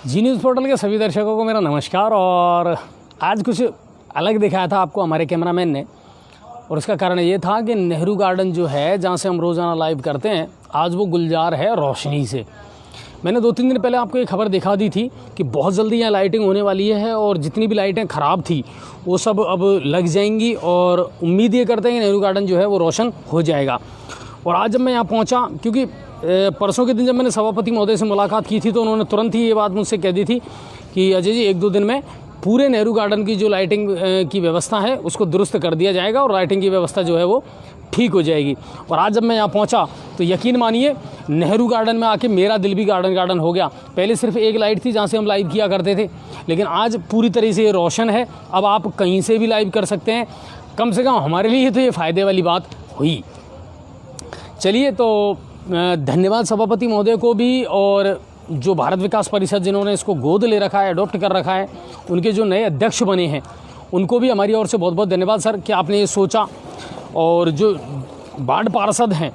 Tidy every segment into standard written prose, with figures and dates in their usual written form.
जी news portal के सभी दर्शकों को मेरा नमस्कार। और आज कुछ अलग दिखाया था आपको हमारे कैमरामैन ने, और उसका कारण ये था कि नेहरू गार्डन जो है जहाँ से हम रोज़ाना लाइव करते हैं, आज वो गुलजार है रोशनी से। मैंने 2-3 दिन पहले आपको एक खबर दिखा दी थी कि बहुत जल्दी यहाँ लाइटिंग होने वाली है और जितनी भी लाइटें ख़राब थी वो सब अब लग जाएंगी, और उम्मीद ये करते हैं कि नेहरू गार्डन जो है वो रोशन हो जाएगा। और आज जब मैं यहाँ पहुँचा, क्योंकि परसों के दिन जब मैंने सभापति महोदय से मुलाकात की थी तो उन्होंने तुरंत ही ये बात मुझसे कह दी थी कि अजय जी 1-2 दिन में पूरे नेहरू गार्डन की जो लाइटिंग की व्यवस्था है उसको दुरुस्त कर दिया जाएगा और लाइटिंग की व्यवस्था जो है वो ठीक हो जाएगी। और आज जब मैं यहाँ पहुँचा तो यकीन मानिए नेहरू गार्डन में आके मेरा दिल भी गार्डन हो गया। पहले सिर्फ एक लाइट थी जहाँ से हम लाइव किया करते थे, लेकिन आज पूरी तरह से ये रोशन है। अब आप कहीं से भी लाइव कर सकते हैं। कम से कम हमारे लिए तो ये फ़ायदे वाली बात हुई। चलिए, तो धन्यवाद सभापति महोदय को भी, और जो भारत विकास परिषद जिन्होंने इसको गोद ले रखा है, अडॉप्ट कर रखा है, उनके जो नए अध्यक्ष बने हैं उनको भी हमारी ओर से बहुत बहुत धन्यवाद सर कि आपने ये सोचा। और जो वार्ड पार्षद हैं,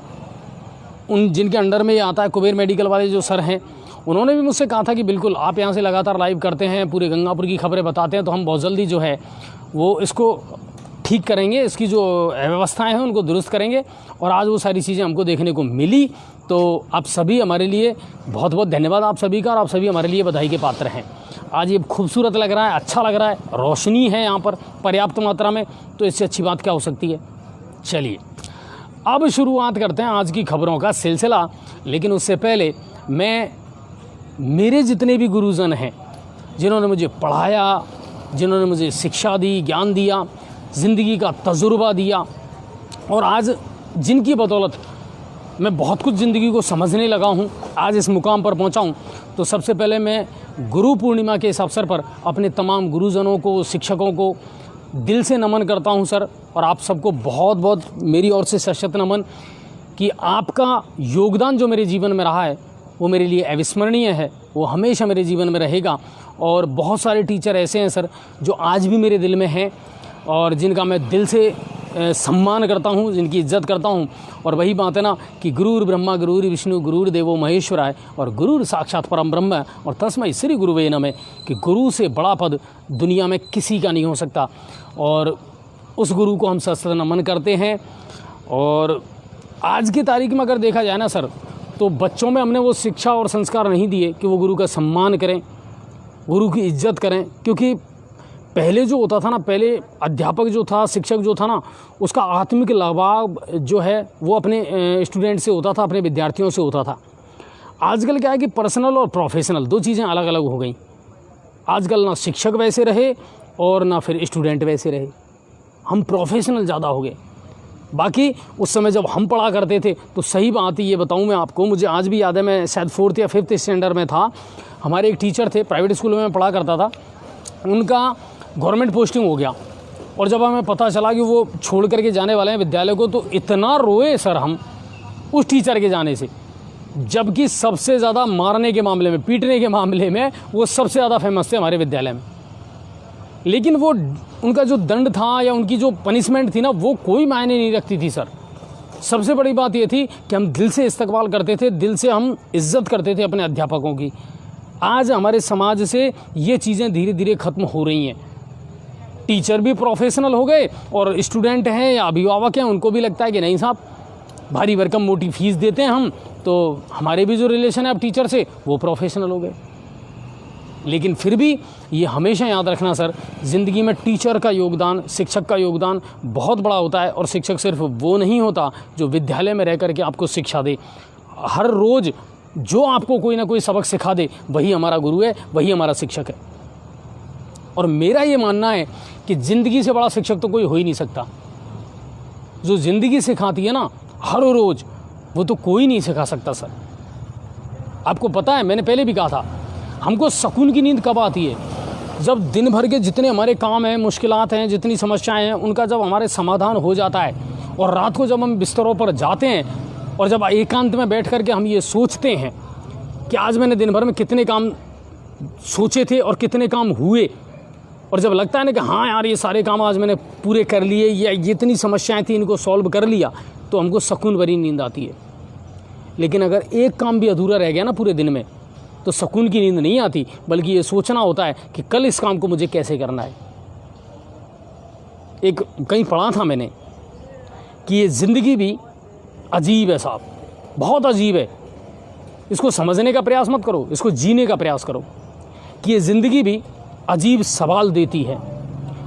उन जिनके अंडर में ये आता है, कुबेर मेडिकल वाले जो सर हैं, उन्होंने भी मुझसे कहा था कि बिल्कुल आप यहाँ से लगातार लाइव करते हैं, पूरे गंगापुर की खबरें बताते हैं, तो हम बहुत जल्दी जो है वो इसको ठीक करेंगे, इसकी जो व्यवस्थाएं हैं उनको दुरुस्त करेंगे। और आज वो सारी चीज़ें हमको देखने को मिली। तो आप सभी हमारे लिए बहुत बहुत धन्यवाद आप सभी का, और आप सभी हमारे लिए बधाई के पात्र हैं। आज ये खूबसूरत लग रहा है, अच्छा लग रहा है, रोशनी है यहाँ पर पर्याप्त मात्रा में, तो इससे अच्छी बात क्या हो सकती है। चलिए अब शुरुआत करते हैं आज की खबरों का सिलसिला। लेकिन उससे पहले मैं मेरे जितने भी गुरुजन हैं जिन्होंने मुझे पढ़ाया, जिन्होंने मुझे शिक्षा दी, ज्ञान दिया, ज़िंदगी का तजुर्बा दिया, और आज जिनकी बदौलत मैं बहुत कुछ ज़िंदगी को समझने लगा हूँ, आज इस मुकाम पर पहुँचा हूँ, तो सबसे पहले मैं गुरु पूर्णिमा के इस अवसर पर अपने तमाम गुरुजनों को, शिक्षकों को दिल से नमन करता हूँ सर। और आप सबको बहुत बहुत मेरी ओर से सशक्त नमन कि आपका योगदान जो मेरे जीवन में रहा है वो मेरे लिए अविस्मरणीय है, वो हमेशा मेरे जीवन में रहेगा। और बहुत सारे टीचर ऐसे हैं सर जो आज भी मेरे दिल में हैं और जिनका मैं दिल से सम्मान करता हूँ, जिनकी इज्जत करता हूँ। और वही बात है ना कि गुरुर् ब्रह्मा गुरुर् विष्णु गुरुर्देवो महेश्वराय, और गुरुर् साक्षात परम ब्रह्म, और तस्मै श्री गुरुवे नमः, कि गुरु से बड़ा पद दुनिया में किसी का नहीं हो सकता। और उस गुरु को हम सहस्त्र नमन करते हैं। और आज की तारीख में अगर देखा जाए ना सर, तो बच्चों में हमने वो शिक्षा और संस्कार नहीं दिए कि वो गुरु का सम्मान करें, गुरु की इज्जत करें। क्योंकि पहले जो होता था ना, पहले अध्यापक जो था, शिक्षक जो था ना, उसका आत्मिक लगाव जो है वो अपने स्टूडेंट से होता था, अपने विद्यार्थियों से होता था। आजकल क्या है कि पर्सनल और प्रोफेशनल दो चीज़ें अलग अलग हो गई। आजकल ना शिक्षक वैसे रहे और ना फिर स्टूडेंट वैसे रहे, हम प्रोफेशनल ज़्यादा हो गए। बाकी उस समय जब हम पढ़ा करते थे तो सही बात ये बताऊँ मैं आपको, मुझे आज भी याद है, मैं शायद 4th या 5th स्टैंडर्ड में था। हमारे एक टीचर थे, प्राइवेट स्कूल में मैं पढ़ा करता था, उनका गवर्नमेंट पोस्टिंग हो गया। और जब हमें पता चला कि वो छोड़ करके जाने वाले हैं विद्यालय को, तो इतना रोए सर हम उस टीचर के जाने से। जबकि सबसे ज़्यादा मारने के मामले में, पीटने के मामले में वो सबसे ज़्यादा फेमस थे हमारे विद्यालय में। लेकिन वो उनका जो दंड था या उनकी जो पनिशमेंट थी ना, वो कोई मायने नहीं रखती थी सर। सबसे बड़ी बात ये थी कि हम दिल से इस्तकबाल करते थे, दिल से हम इज्जत करते थे अपने अध्यापकों की। आज हमारे समाज से ये चीज़ें धीरे धीरे ख़त्म हो रही हैं। टीचर भी प्रोफेशनल हो गए और स्टूडेंट हैं या अभिभावक हैं, उनको भी लगता है कि नहीं साहब, भारी भरकम मोटी फीस देते हैं हम, तो हमारे भी जो रिलेशन है अब टीचर से वो प्रोफेशनल हो गए। लेकिन फिर भी ये हमेशा याद रखना सर, ज़िंदगी में टीचर का योगदान, शिक्षक का योगदान बहुत बड़ा होता है। और शिक्षक सिर्फ वो नहीं होता जो विद्यालय में रह करके आपको शिक्षा दे। हर रोज़ जो आपको कोई ना कोई सबक सिखा दे, वही हमारा गुरु है, वही हमारा शिक्षक है। और मेरा ये मानना है कि ज़िंदगी से बड़ा शिक्षक तो कोई हो ही नहीं सकता। जो ज़िंदगी सिखाती है ना हर रोज़, वो तो कोई नहीं सिखा सकता सर। आपको पता है, मैंने पहले भी कहा था, हमको सुकून की नींद कब आती है? जब दिन भर के जितने हमारे काम हैं, मुश्किलात हैं, जितनी समस्याएं हैं, उनका जब हमारे समाधान हो जाता है, और रात को जब हम बिस्तरों पर जाते हैं और जब एकांत में बैठ करके हम ये सोचते हैं कि आज मैंने दिन भर में कितने काम सोचे थे और कितने काम हुए, और जब लगता है ना कि हाँ यार ये सारे काम आज मैंने पूरे कर लिए, या जितनी समस्याएं थी इनको सॉल्व कर लिया, तो हमको सुकून भरी नींद आती है। लेकिन अगर एक काम भी अधूरा रह गया ना पूरे दिन में, तो सुकून की नींद नहीं आती, बल्कि ये सोचना होता है कि कल इस काम को मुझे कैसे करना है। एक कहीं पढ़ा था मैंने कि ये ज़िंदगी भी अजीब है साहब, बहुत अजीब है। इसको समझने का प्रयास मत करो, इसको जीने का प्रयास करो कि ये ज़िंदगी भी अजीब सवाल देती है,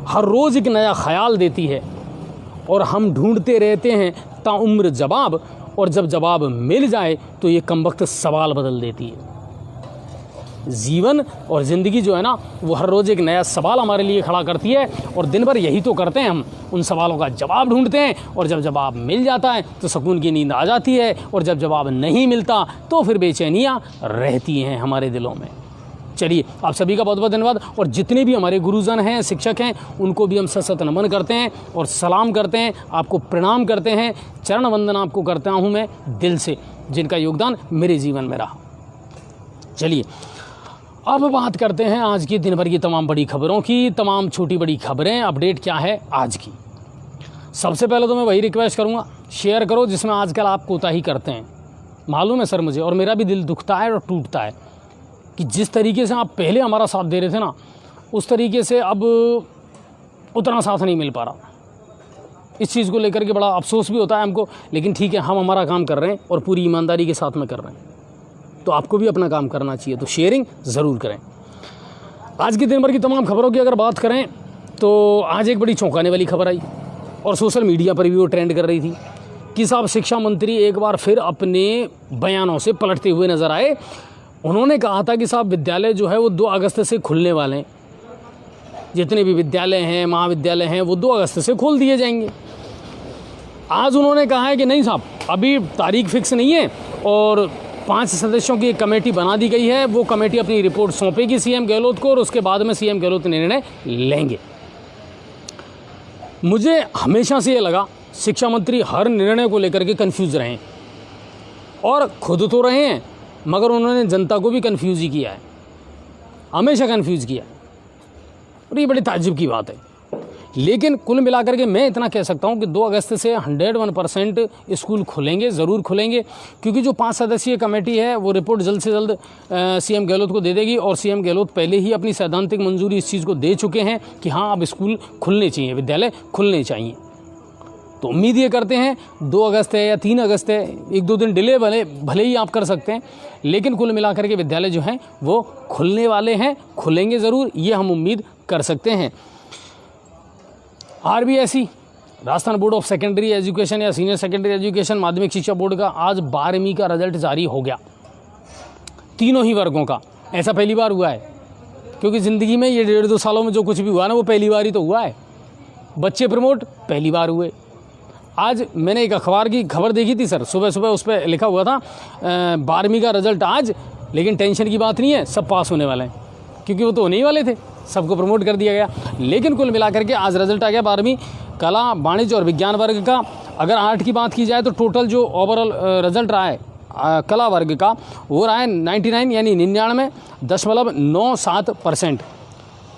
हर रोज़ एक नया ख्याल देती है, और हम ढूंढते रहते हैं ताउम्र जवाब, और जब जवाब मिल जाए तो ये कमबख्त सवाल बदल देती है। जीवन और ज़िंदगी जो है ना, वो हर रोज़ एक नया सवाल हमारे लिए खड़ा करती है, और दिन भर यही तो करते हैं हम, उन सवालों का जवाब ढूंढते हैं, और जब जवाब मिल जाता है तो सुकून की नींद आ जाती है, और जब जवाब नहीं मिलता तो फिर बेचैनियाँ रहती हैं हमारे दिलों में। चलिए, आप सभी का बहुत बहुत धन्यवाद, और जितने भी हमारे गुरुजन हैं, शिक्षक हैं, उनको भी हम सत नमन करते हैं और सलाम करते हैं, आपको प्रणाम करते हैं, चरण वंदन आपको करता हूँ मैं दिल से, जिनका योगदान मेरे जीवन में रहा। चलिए, अब बात करते हैं आज की दिन भर की तमाम बड़ी खबरों की, तमाम छोटी बड़ी खबरें। अपडेट क्या है आज की? सबसे पहले तो मैं वही रिक्वेस्ट करूँगा, शेयर करो जिसमें आजकल आप कोताही करते हैं। मालूम है सर मुझे, और मेरा भी दिल दुखता है और टूटता है कि जिस तरीके से आप पहले हमारा साथ दे रहे थे ना, उस तरीके से अब उतना साथ नहीं मिल पा रहा। इस चीज़ को लेकर के बड़ा अफसोस भी होता है हमको, लेकिन ठीक है, हम हमारा काम कर रहे हैं और पूरी ईमानदारी के साथ में कर रहे हैं, तो आपको भी अपना काम करना चाहिए, तो शेयरिंग ज़रूर करें। आज के दिन भर की तमाम खबरों की अगर बात करें तो आज एक बड़ी चौंकाने वाली खबर आई, और सोशल मीडिया पर भी वो ट्रेंड कर रही थी कि साहब शिक्षा मंत्री एक बार फिर अपने बयानों से पलटते हुए नज़र आए। उन्होंने कहा था कि साहब विद्यालय जो है वो 2 अगस्त से खुलने वाले हैं, जितने भी विद्यालय हैं, महाविद्यालय हैं, वो 2 अगस्त से खोल दिए जाएंगे। आज उन्होंने कहा है कि नहीं साहब, अभी तारीख फिक्स नहीं है, और 5 सदस्यों की एक कमेटी बना दी गई है, वो कमेटी अपनी रिपोर्ट सौंपेगी सीएम गहलोत को, और उसके बाद में सीएम गहलोत निर्णय लेंगे। मुझे हमेशा से ये लगा शिक्षा मंत्री हर निर्णय को लेकर के कन्फ्यूज़ रहे हैं, और खुद तो रहे हैं, मगर उन्होंने जनता को भी कन्फ्यूज़ ही किया है, हमेशा कन्फ्यूज़ किया है, और ये बड़ी ताज्जुब की बात है। लेकिन कुल मिलाकर के मैं इतना कह सकता हूँ कि 2 अगस्त से 101% स्कूल खुलेंगे, ज़रूर खुलेंगे, क्योंकि जो 5 सदस्यीय कमेटी है वो रिपोर्ट जल्द से जल्द सीएम गहलोत को दे देगी, और सीएम गहलोत पहले ही अपनी सैद्धांतिक मंजूरी इस चीज़ को दे चुके हैं कि हाँ, अब स्कूल खुलने चाहिए, विद्यालय खुलने चाहिए। तो उम्मीद ये करते हैं 2 अगस्त है या 3 अगस्त है, 1-2 दिन डिले भले ही आप कर सकते हैं, लेकिन कुल मिलाकर के विद्यालय जो हैं वो खुलने वाले हैं, खुलेंगे ज़रूर, ये हम उम्मीद कर सकते हैं। RBSE, Rajasthan board of secondary education या सीनियर सेकेंडरी एजुकेशन, माध्यमिक शिक्षा बोर्ड का आज 12वीं का रिजल्ट जारी हो गया, तीनों ही वर्गों का। ऐसा पहली बार हुआ है, क्योंकि ज़िंदगी में ये 1.5-2 सालों में जो कुछ भी हुआ ना, वो पहली बार ही तो हुआ है। बच्चे प्रमोट पहली बार हुए। आज मैंने एक अखबार की खबर देखी थी सर, सुबह सुबह उस पर लिखा हुआ था 12वीं का रिजल्ट आज, लेकिन टेंशन की बात नहीं है, सब पास होने वाले हैं, क्योंकि वो तो होने ही वाले थे, सबको प्रमोट कर दिया गया। लेकिन कुल मिलाकर के आज रिजल्ट आ गया 12वीं कला, वाणिज्य और विज्ञान वर्ग का। अगर आर्ट की बात की जाए तो टोटल जो ओवरऑल रिजल्ट रहा है कला वर्ग का, वो रहा है 99 यानी 99.97%।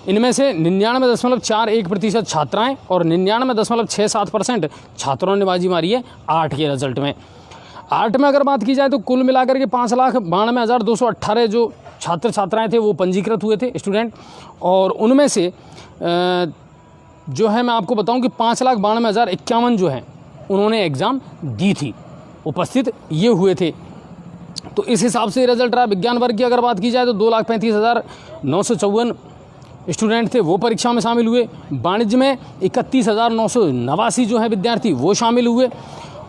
इनमें से 99.41% छात्राएँ और 99.67% छात्रों ने बाजी मारी है आर्ट के रिजल्ट में। आर्ट में अगर बात की जाए तो कुल मिलाकर के 5,92,218 जो छात्र छात्राएं थे वो पंजीकृत हुए थे स्टूडेंट, और उनमें से जो है मैं आपको बताऊं कि 5,92,051 जो हैं उन्होंने एग्ज़ाम दी थी, उपस्थित ये हुए थे। तो इस हिसाब से रिजल्ट रहा। विज्ञान वर्ग की अगर बात की जाए तो 2,35,954 स्टूडेंट थे, वो परीक्षा में शामिल हुए। वाणिज्य में 31,989 जो है विद्यार्थी वो शामिल हुए,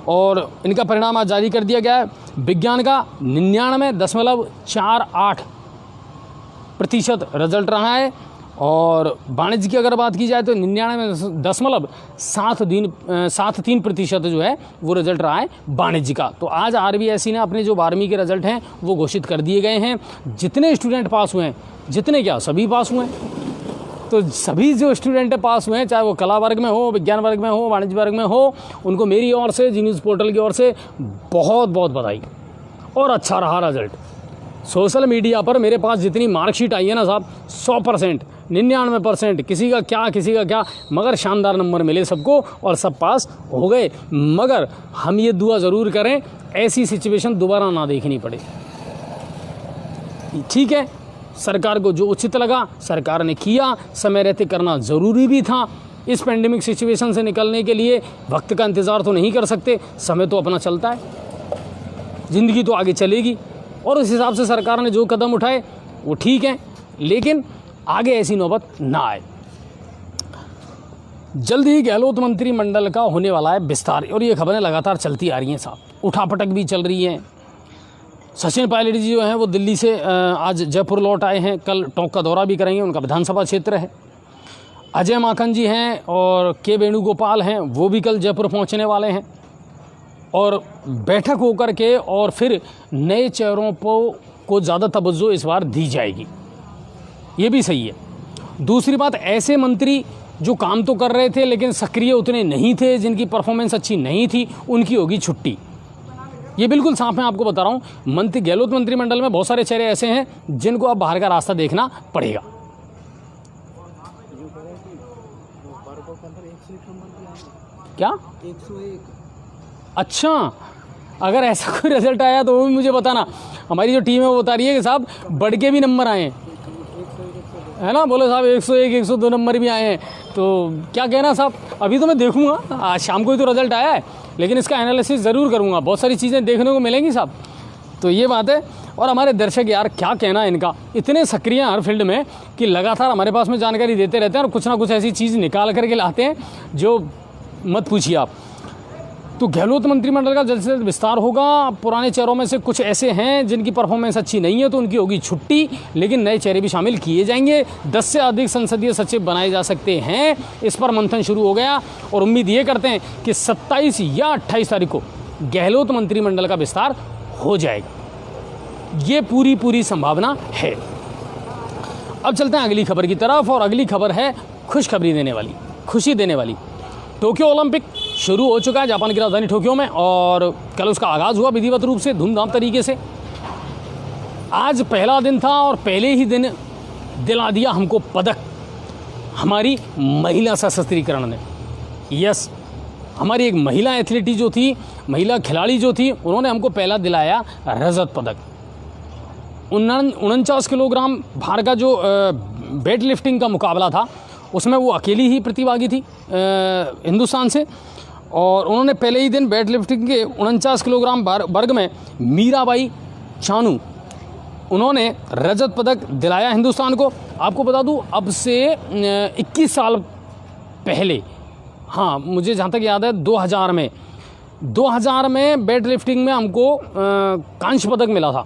और इनका परिणाम आज जारी कर दिया गया है। विज्ञान का 99.48% रिजल्ट रहा है, और वाणिज्य की अगर बात की जाए तो 99.73% जो है वो रिजल्ट रहा है वाणिज्य का। तो आज RBSE ने अपने जो 12वीं के रिजल्ट हैं वो घोषित कर दिए गए हैं। जितने स्टूडेंट पास हुए हैं, जितने क्या सभी पास हुए हैं, तो सभी जो स्टूडेंट पास हुए हैं, चाहे वो कला वर्ग में हो, विज्ञान वर्ग में हो, वाणिज्य वर्ग में हो, उनको मेरी ओर से, जी न्यूज़ पोर्टल की ओर से बहुत बहुत बधाई। और अच्छा रहा रिजल्ट। सोशल मीडिया पर मेरे पास जितनी मार्कशीट आई है ना साहब, 100%, 99%, किसी का क्या, मगर शानदार नंबर मिले सबको और सब पास हो गए। मगर हम ये दुआ ज़रूर करें ऐसी सिचुएशन दोबारा ना देखनी पड़े। ठीक है, सरकार को जो उचित लगा सरकार ने किया, समय रहते करना ज़रूरी भी था। इस पेंडेमिक सिचुएशन से निकलने के लिए वक्त का इंतज़ार तो नहीं कर सकते, समय तो अपना चलता है, ज़िंदगी तो आगे चलेगी, और उस हिसाब से सरकार ने जो कदम उठाए वो ठीक है, लेकिन आगे ऐसी नौबत ना आए। जल्द ही गहलोत मंत्रिमंडल का होने वाला है विस्तार, और ये खबरें लगातार चलती आ रही हैं साहब, उठापटक भी चल रही हैं। सचिन पायलट जी जो हैं वो दिल्ली से आज जयपुर लौट आए हैं, कल टोंक का दौरा भी करेंगे, उनका विधानसभा क्षेत्र है। अजय माकन जी हैं और के वेणुगोपाल हैं, वो भी कल जयपुर पहुंचने वाले हैं, और बैठक होकर के और फिर नए चेहरों को ज़्यादा तवज्जो इस बार दी जाएगी, ये भी सही है। दूसरी बात, ऐसे मंत्री जो काम तो कर रहे थे लेकिन सक्रिय उतने नहीं थे, जिनकी परफॉर्मेंस अच्छी नहीं थी, उनकी होगी छुट्टी। ये बिल्कुल साफ मैं आपको बता रहा हूँ। गहलोत मंत्रिमंडल में बहुत सारे चेहरे ऐसे हैं जिनको अब बाहर का रास्ता देखना पड़ेगा। क्या 101? अच्छा, अगर ऐसा कोई रिजल्ट आया तो वो भी मुझे बताना। हमारी जो टीम है वो बता रही है कि साहब बढ़ के भी नंबर आए हैं, है ना, बोले साहब 101 102 नंबर भी आए हैं, तो क्या कहना साहब। अभी तो मैं देखूंगा, आज शाम को ही तो रिजल्ट आया है, लेकिन इसका एनालिसिस ज़रूर करूंगा, बहुत सारी चीज़ें देखने को मिलेंगी साहब। तो ये बात है। और हमारे दर्शक यार क्या कहना इनका, इतने सक्रिय हर फील्ड में कि लगातार हमारे पास में जानकारी देते रहते हैं और कुछ ना कुछ ऐसी चीज़ निकाल करके लाते हैं जो मत पूछिए आप। तो गहलोत मंत्रिमंडल का जल्द से जल्द विस्तार होगा। पुराने चेहरों में से कुछ ऐसे हैं जिनकी परफॉर्मेंस अच्छी नहीं है तो उनकी होगी छुट्टी, लेकिन नए चेहरे भी शामिल किए जाएंगे। 10 से अधिक संसदीय सचिव बनाए जा सकते हैं, इस पर मंथन शुरू हो गया और उम्मीद ये करते हैं कि 27 या 28 तारीख को गहलोत मंत्रिमंडल का विस्तार हो जाएगा, ये पूरी संभावना है। अब चलते हैं अगली खबर की तरफ, और अगली खबर है खुशखबरी देने वाली, खुशी देने वाली। टोक्यो ओलंपिक शुरू हो चुका है जापान की राजधानी टोक्यो में, और कल उसका आगाज़ हुआ विधिवत रूप से धूमधाम तरीके से। आज पहला दिन था और पहले ही दिन दिला दिया हमको पदक हमारी महिला सशस्त्रीकरण ने। यस, हमारी एक महिला एथलीट जो थी, महिला खिलाड़ी जो थी, उन्होंने हमको पहला दिलाया रजत पदक। 49 किलोग्राम भार का जो वेट लिफ्टिंग का मुकाबला था उसमें वो अकेली ही प्रतिभागी थी हिंदुस्तान से, और उन्होंने पहले ही दिन वेट लिफ्टिंग के 49 किलोग्राम वर्ग में मीराबाई चानू, उन्होंने रजत पदक दिलाया हिंदुस्तान को। आपको बता दूं अब से 21 साल पहले, हाँ मुझे जहाँ तक याद है 2000 में वेट लिफ्टिंग में हमको कांस्य पदक मिला था।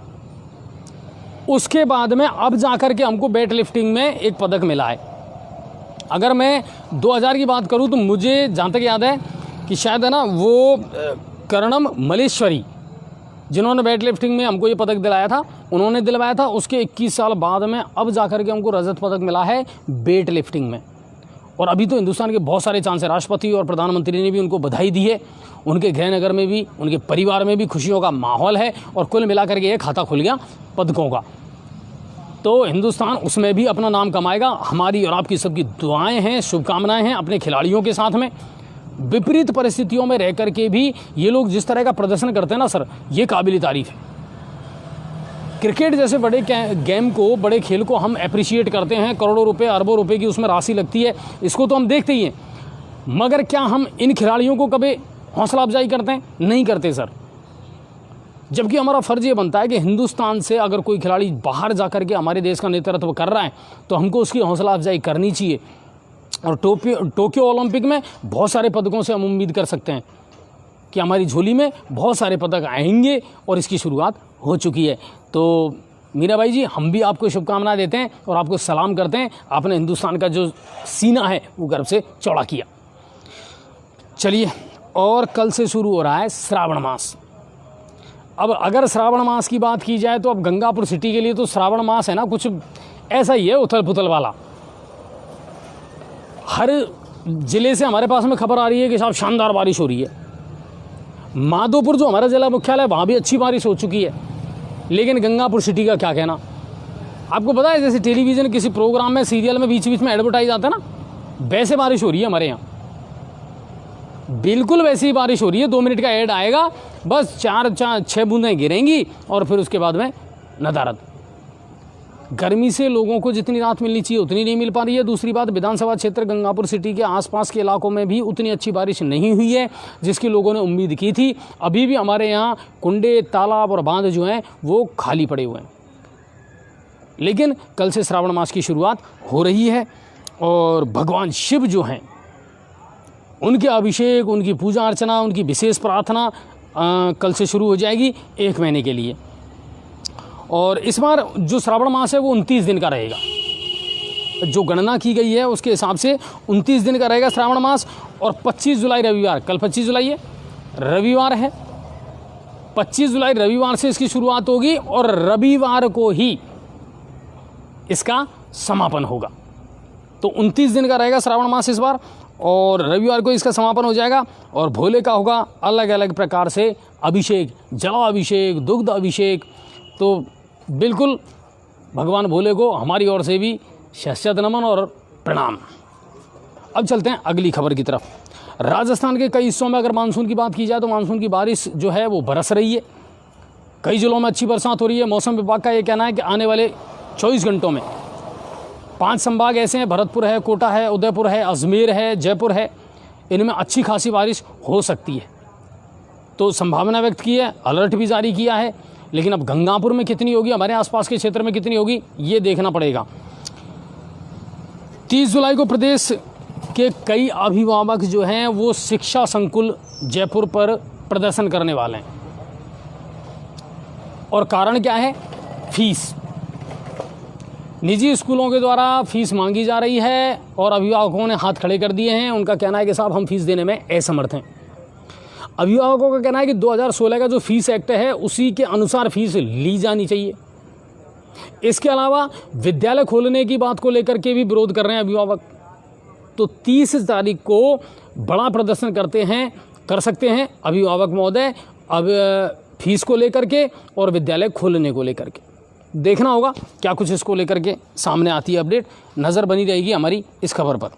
उसके बाद में अब जाकर के हमको वेट लिफ्टिंग में एक पदक मिला है। अगर मैं 2000 की बात करूं तो मुझे जहाँ तक याद है कि शायद है ना वो कर्णम मलेश्वरी, जिन्होंने वेट लिफ्टिंग में हमको ये पदक दिलाया था, उन्होंने दिलवाया था। उसके 21 साल बाद में अब जाकर के हमको रजत पदक मिला है वेट लिफ्टिंग में। और अभी तो हिंदुस्तान के बहुत सारे चांस हैं, राष्ट्रपति और प्रधानमंत्री ने भी उनको बधाई दी है, उनके गृहनगर में भी, उनके परिवार में भी खुशियों का माहौल है, और कुल मिलाकर के ये खाता खुल गया पदकों का। तो हिंदुस्तान उसमें भी अपना नाम कमाएगा। हमारी और आपकी सबकी दुआएं हैं, शुभकामनाएं हैं अपने खिलाड़ियों के साथ में। विपरीत परिस्थितियों में रह करके भी ये लोग जिस तरह का प्रदर्शन करते हैं ना सर, ये काबिल तारीफ है। क्रिकेट जैसे बड़े गेम को, बड़े खेल को हम अप्रिशिएट करते हैं, करोड़ों रुपए अरबों रुपए की उसमें राशि लगती है, इसको तो हम देखते ही हैं, मगर क्या हम इन खिलाड़ियों को कभी हौसला अफजाई करते हैं? नहीं करते सर। जबकि हमारा फ़र्ज़ ये बनता है कि हिंदुस्तान से अगर कोई खिलाड़ी बाहर जाकर के हमारे देश का नेतृत्व कर रहा है तो हमको उसकी हौसला अफजाई करनी चाहिए। और टोक्यो ओलंपिक में बहुत सारे पदकों से हम उम्मीद कर सकते हैं कि हमारी झोली में बहुत सारे पदक आएंगे, और इसकी शुरुआत हो चुकी है। तो मीराबाई जी, हम भी आपको शुभकामनाएं देते हैं और आपको सलाम करते हैं। आपने हिंदुस्तान का जो सीना है वो गर्व से चौड़ा किया। चलिए, और कल से शुरू हो रहा है श्रावण मास। अब अगर श्रावण मास की बात की जाए तो अब गंगापुर सिटी के लिए तो श्रावण मास है ना, कुछ ऐसा ही है उथल पुथल वाला। हर ज़िले से हमारे पास में खबर आ रही है कि साहब शानदार बारिश हो रही है। माधोपुर जो हमारा ज़िला मुख्यालय है वहाँ भी अच्छी बारिश हो चुकी है, लेकिन गंगापुर सिटी का क्या कहना। आपको पता है जैसे टेलीविज़न किसी प्रोग्राम में, सीरियल में बीच बीच में एडवर्टाइज आता है ना, वैसे बारिश हो रही है हमारे यहाँ, बिल्कुल वैसी ही बारिश हो रही है। 2 मिनट का ऐड आएगा, बस 4-6 बूंदें गिरेंगी और फिर उसके बाद में नदारद। गर्मी से लोगों को जितनी राहत मिलनी चाहिए उतनी नहीं मिल पा रही है। दूसरी बात, विधानसभा क्षेत्र गंगापुर सिटी के आसपास के इलाकों में भी उतनी अच्छी बारिश नहीं हुई है जिसकी लोगों ने उम्मीद की थी। अभी भी हमारे यहाँ कुंडे, तालाब और बांध जो हैं वो खाली पड़े हुए हैं। लेकिन कल से श्रावण मास की शुरुआत हो रही है और भगवान शिव जो हैं उनके अभिषेक, उनकी पूजा अर्चना, उनकी विशेष प्रार्थना कल से शुरू हो जाएगी 1 महीने के लिए। और इस बार जो श्रावण मास है वो 29 दिन का रहेगा। जो गणना की गई है उसके हिसाब से 29 दिन का रहेगा श्रावण मास। और 25 जुलाई रविवार, कल 25 जुलाई है, रविवार है, 25 जुलाई रविवार से इसकी शुरुआत होगी और रविवार को ही इसका समापन होगा। तो 29 दिन का रहेगा श्रावण मास इस बार और रविवार को इसका समापन हो जाएगा। और भोले का होगा अलग अलग प्रकार से अभिषेक, जलाभिषेक, दुग्ध अभिषेक। तो बिल्कुल भगवान भोले को हमारी ओर से भी शत नमन और प्रणाम। अब चलते हैं अगली खबर की तरफ। राजस्थान के कई हिस्सों में अगर मानसून की बात की जाए तो मानसून की बारिश जो है वो बरस रही है। कई जिलों में अच्छी बरसात हो रही है। मौसम विभाग का ये कहना है कि आने वाले 24 घंटों में 5 संभाग ऐसे हैं, भरतपुर है, कोटा है, उदयपुर है, अजमेर है, जयपुर है, इनमें अच्छी खासी बारिश हो सकती है। तो संभावना व्यक्त की है, अलर्ट भी जारी किया है। लेकिन अब गंगापुर में कितनी होगी, हमारे आसपास के क्षेत्र में कितनी होगी, ये देखना पड़ेगा। 30 जुलाई को प्रदेश के कई अभिभावक जो हैं वो शिक्षा संकुल जयपुर पर प्रदर्शन करने वाले हैं। और कारण क्या है? फीस। निजी स्कूलों के द्वारा फीस मांगी जा रही है और अभिभावकों ने हाथ खड़े कर दिए हैं। उनका कहना है कि साहब हम फीस देने में असमर्थ हैं। अभिभावकों का कहना है कि 2016 का जो फीस एक्ट है उसी के अनुसार फीस ली जानी चाहिए। इसके अलावा विद्यालय खोलने की बात को लेकर के भी विरोध कर रहे हैं अभिभावक। तो 30 तारीख को बड़ा प्रदर्शन कर सकते हैं अभिभावक महोदय, अब फीस को लेकर के और विद्यालय खोलने को लेकर के। देखना होगा क्या कुछ इसको लेकर के सामने आती है अपडेट। नज़र बनी रहेगी हमारी इस खबर पर।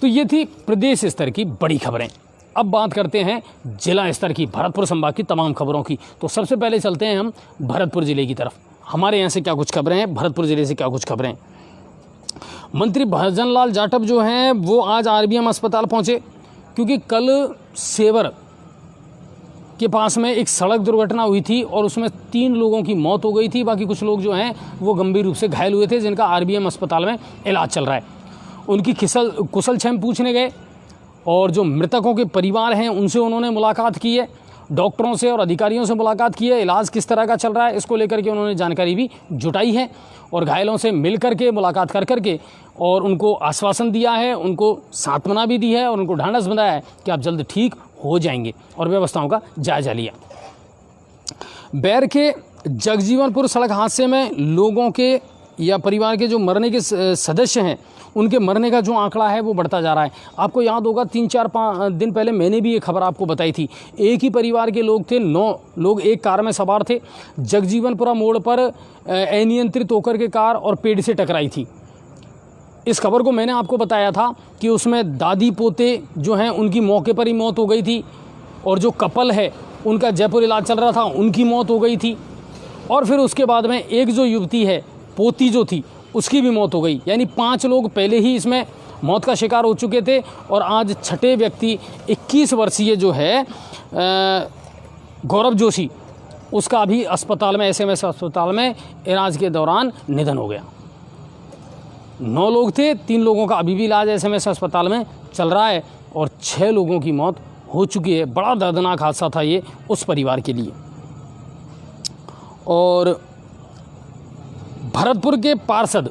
तो ये थी प्रदेश स्तर की बड़ी खबरें। अब बात करते हैं जिला स्तर की, भरतपुर संभाग की तमाम खबरों की। तो सबसे पहले चलते हैं हम भरतपुर जिले की तरफ। हमारे यहाँ से क्या कुछ खबरें हैं, भरतपुर जिले से क्या कुछ खबरें। मंत्री भजन लाल जाटव जो हैं वो आज आरबीएम अस्पताल पहुँचे क्योंकि कल सेवर के पास में एक सड़क दुर्घटना हुई थी और उसमें 3 लोगों की मौत हो गई थी। बाकी कुछ लोग जो हैं वो गंभीर रूप से घायल हुए थे जिनका आरबीएम अस्पताल में इलाज चल रहा है। उनकी कुशल क्षेम पूछने गए और जो मृतकों के परिवार हैं उनसे उन्होंने मुलाकात की है, डॉक्टरों से और अधिकारियों से मुलाकात की है। इलाज किस तरह का चल रहा है इसको लेकर के उन्होंने जानकारी भी जुटाई है और घायलों से मिल करके मुलाकात कर के और उनको आश्वासन दिया है, उनको सांत्वना भी दी है और उनको ढांढस बंधाया है कि आप जल्द ठीक हो जाएंगे और व्यवस्थाओं का जायजा लिया। बैर के जगजीवनपुर सड़क हादसे में लोगों के या परिवार के जो मरने के सदस्य हैं उनके मरने का जो आंकड़ा है वो बढ़ता जा रहा है। आपको याद होगा 3-4 दिन पहले मैंने भी ये खबर आपको बताई थी। एक ही परिवार के लोग थे, 9 लोग एक कार में सवार थे। जगजीवनपुरा मोड़ पर अनियंत्रित होकर के कार और पेड़ से टकराई थी। इस खबर को मैंने आपको बताया था कि उसमें दादी पोते जो हैं उनकी मौके पर ही मौत हो गई थी और जो कपल है उनका जयपुर इलाज चल रहा था उनकी मौत हो गई थी। और फिर उसके बाद में एक जो युवती है, पोती जो थी, उसकी भी मौत हो गई। यानी 5 लोग पहले ही इसमें मौत का शिकार हो चुके थे और आज छठे व्यक्ति 21 वर्षीय जो है गौरव जोशी, उसका भी अस्पताल में, एसएमएस अस्पताल में इलाज के दौरान निधन हो गया। 9 लोग थे, 3 लोगों का अभी भी इलाज एसएमएस अस्पताल में चल रहा है और 6 लोगों की मौत हो चुकी है। बड़ा दर्दनाक हादसा था ये उस परिवार के लिए। और भरतपुर के पार्षद,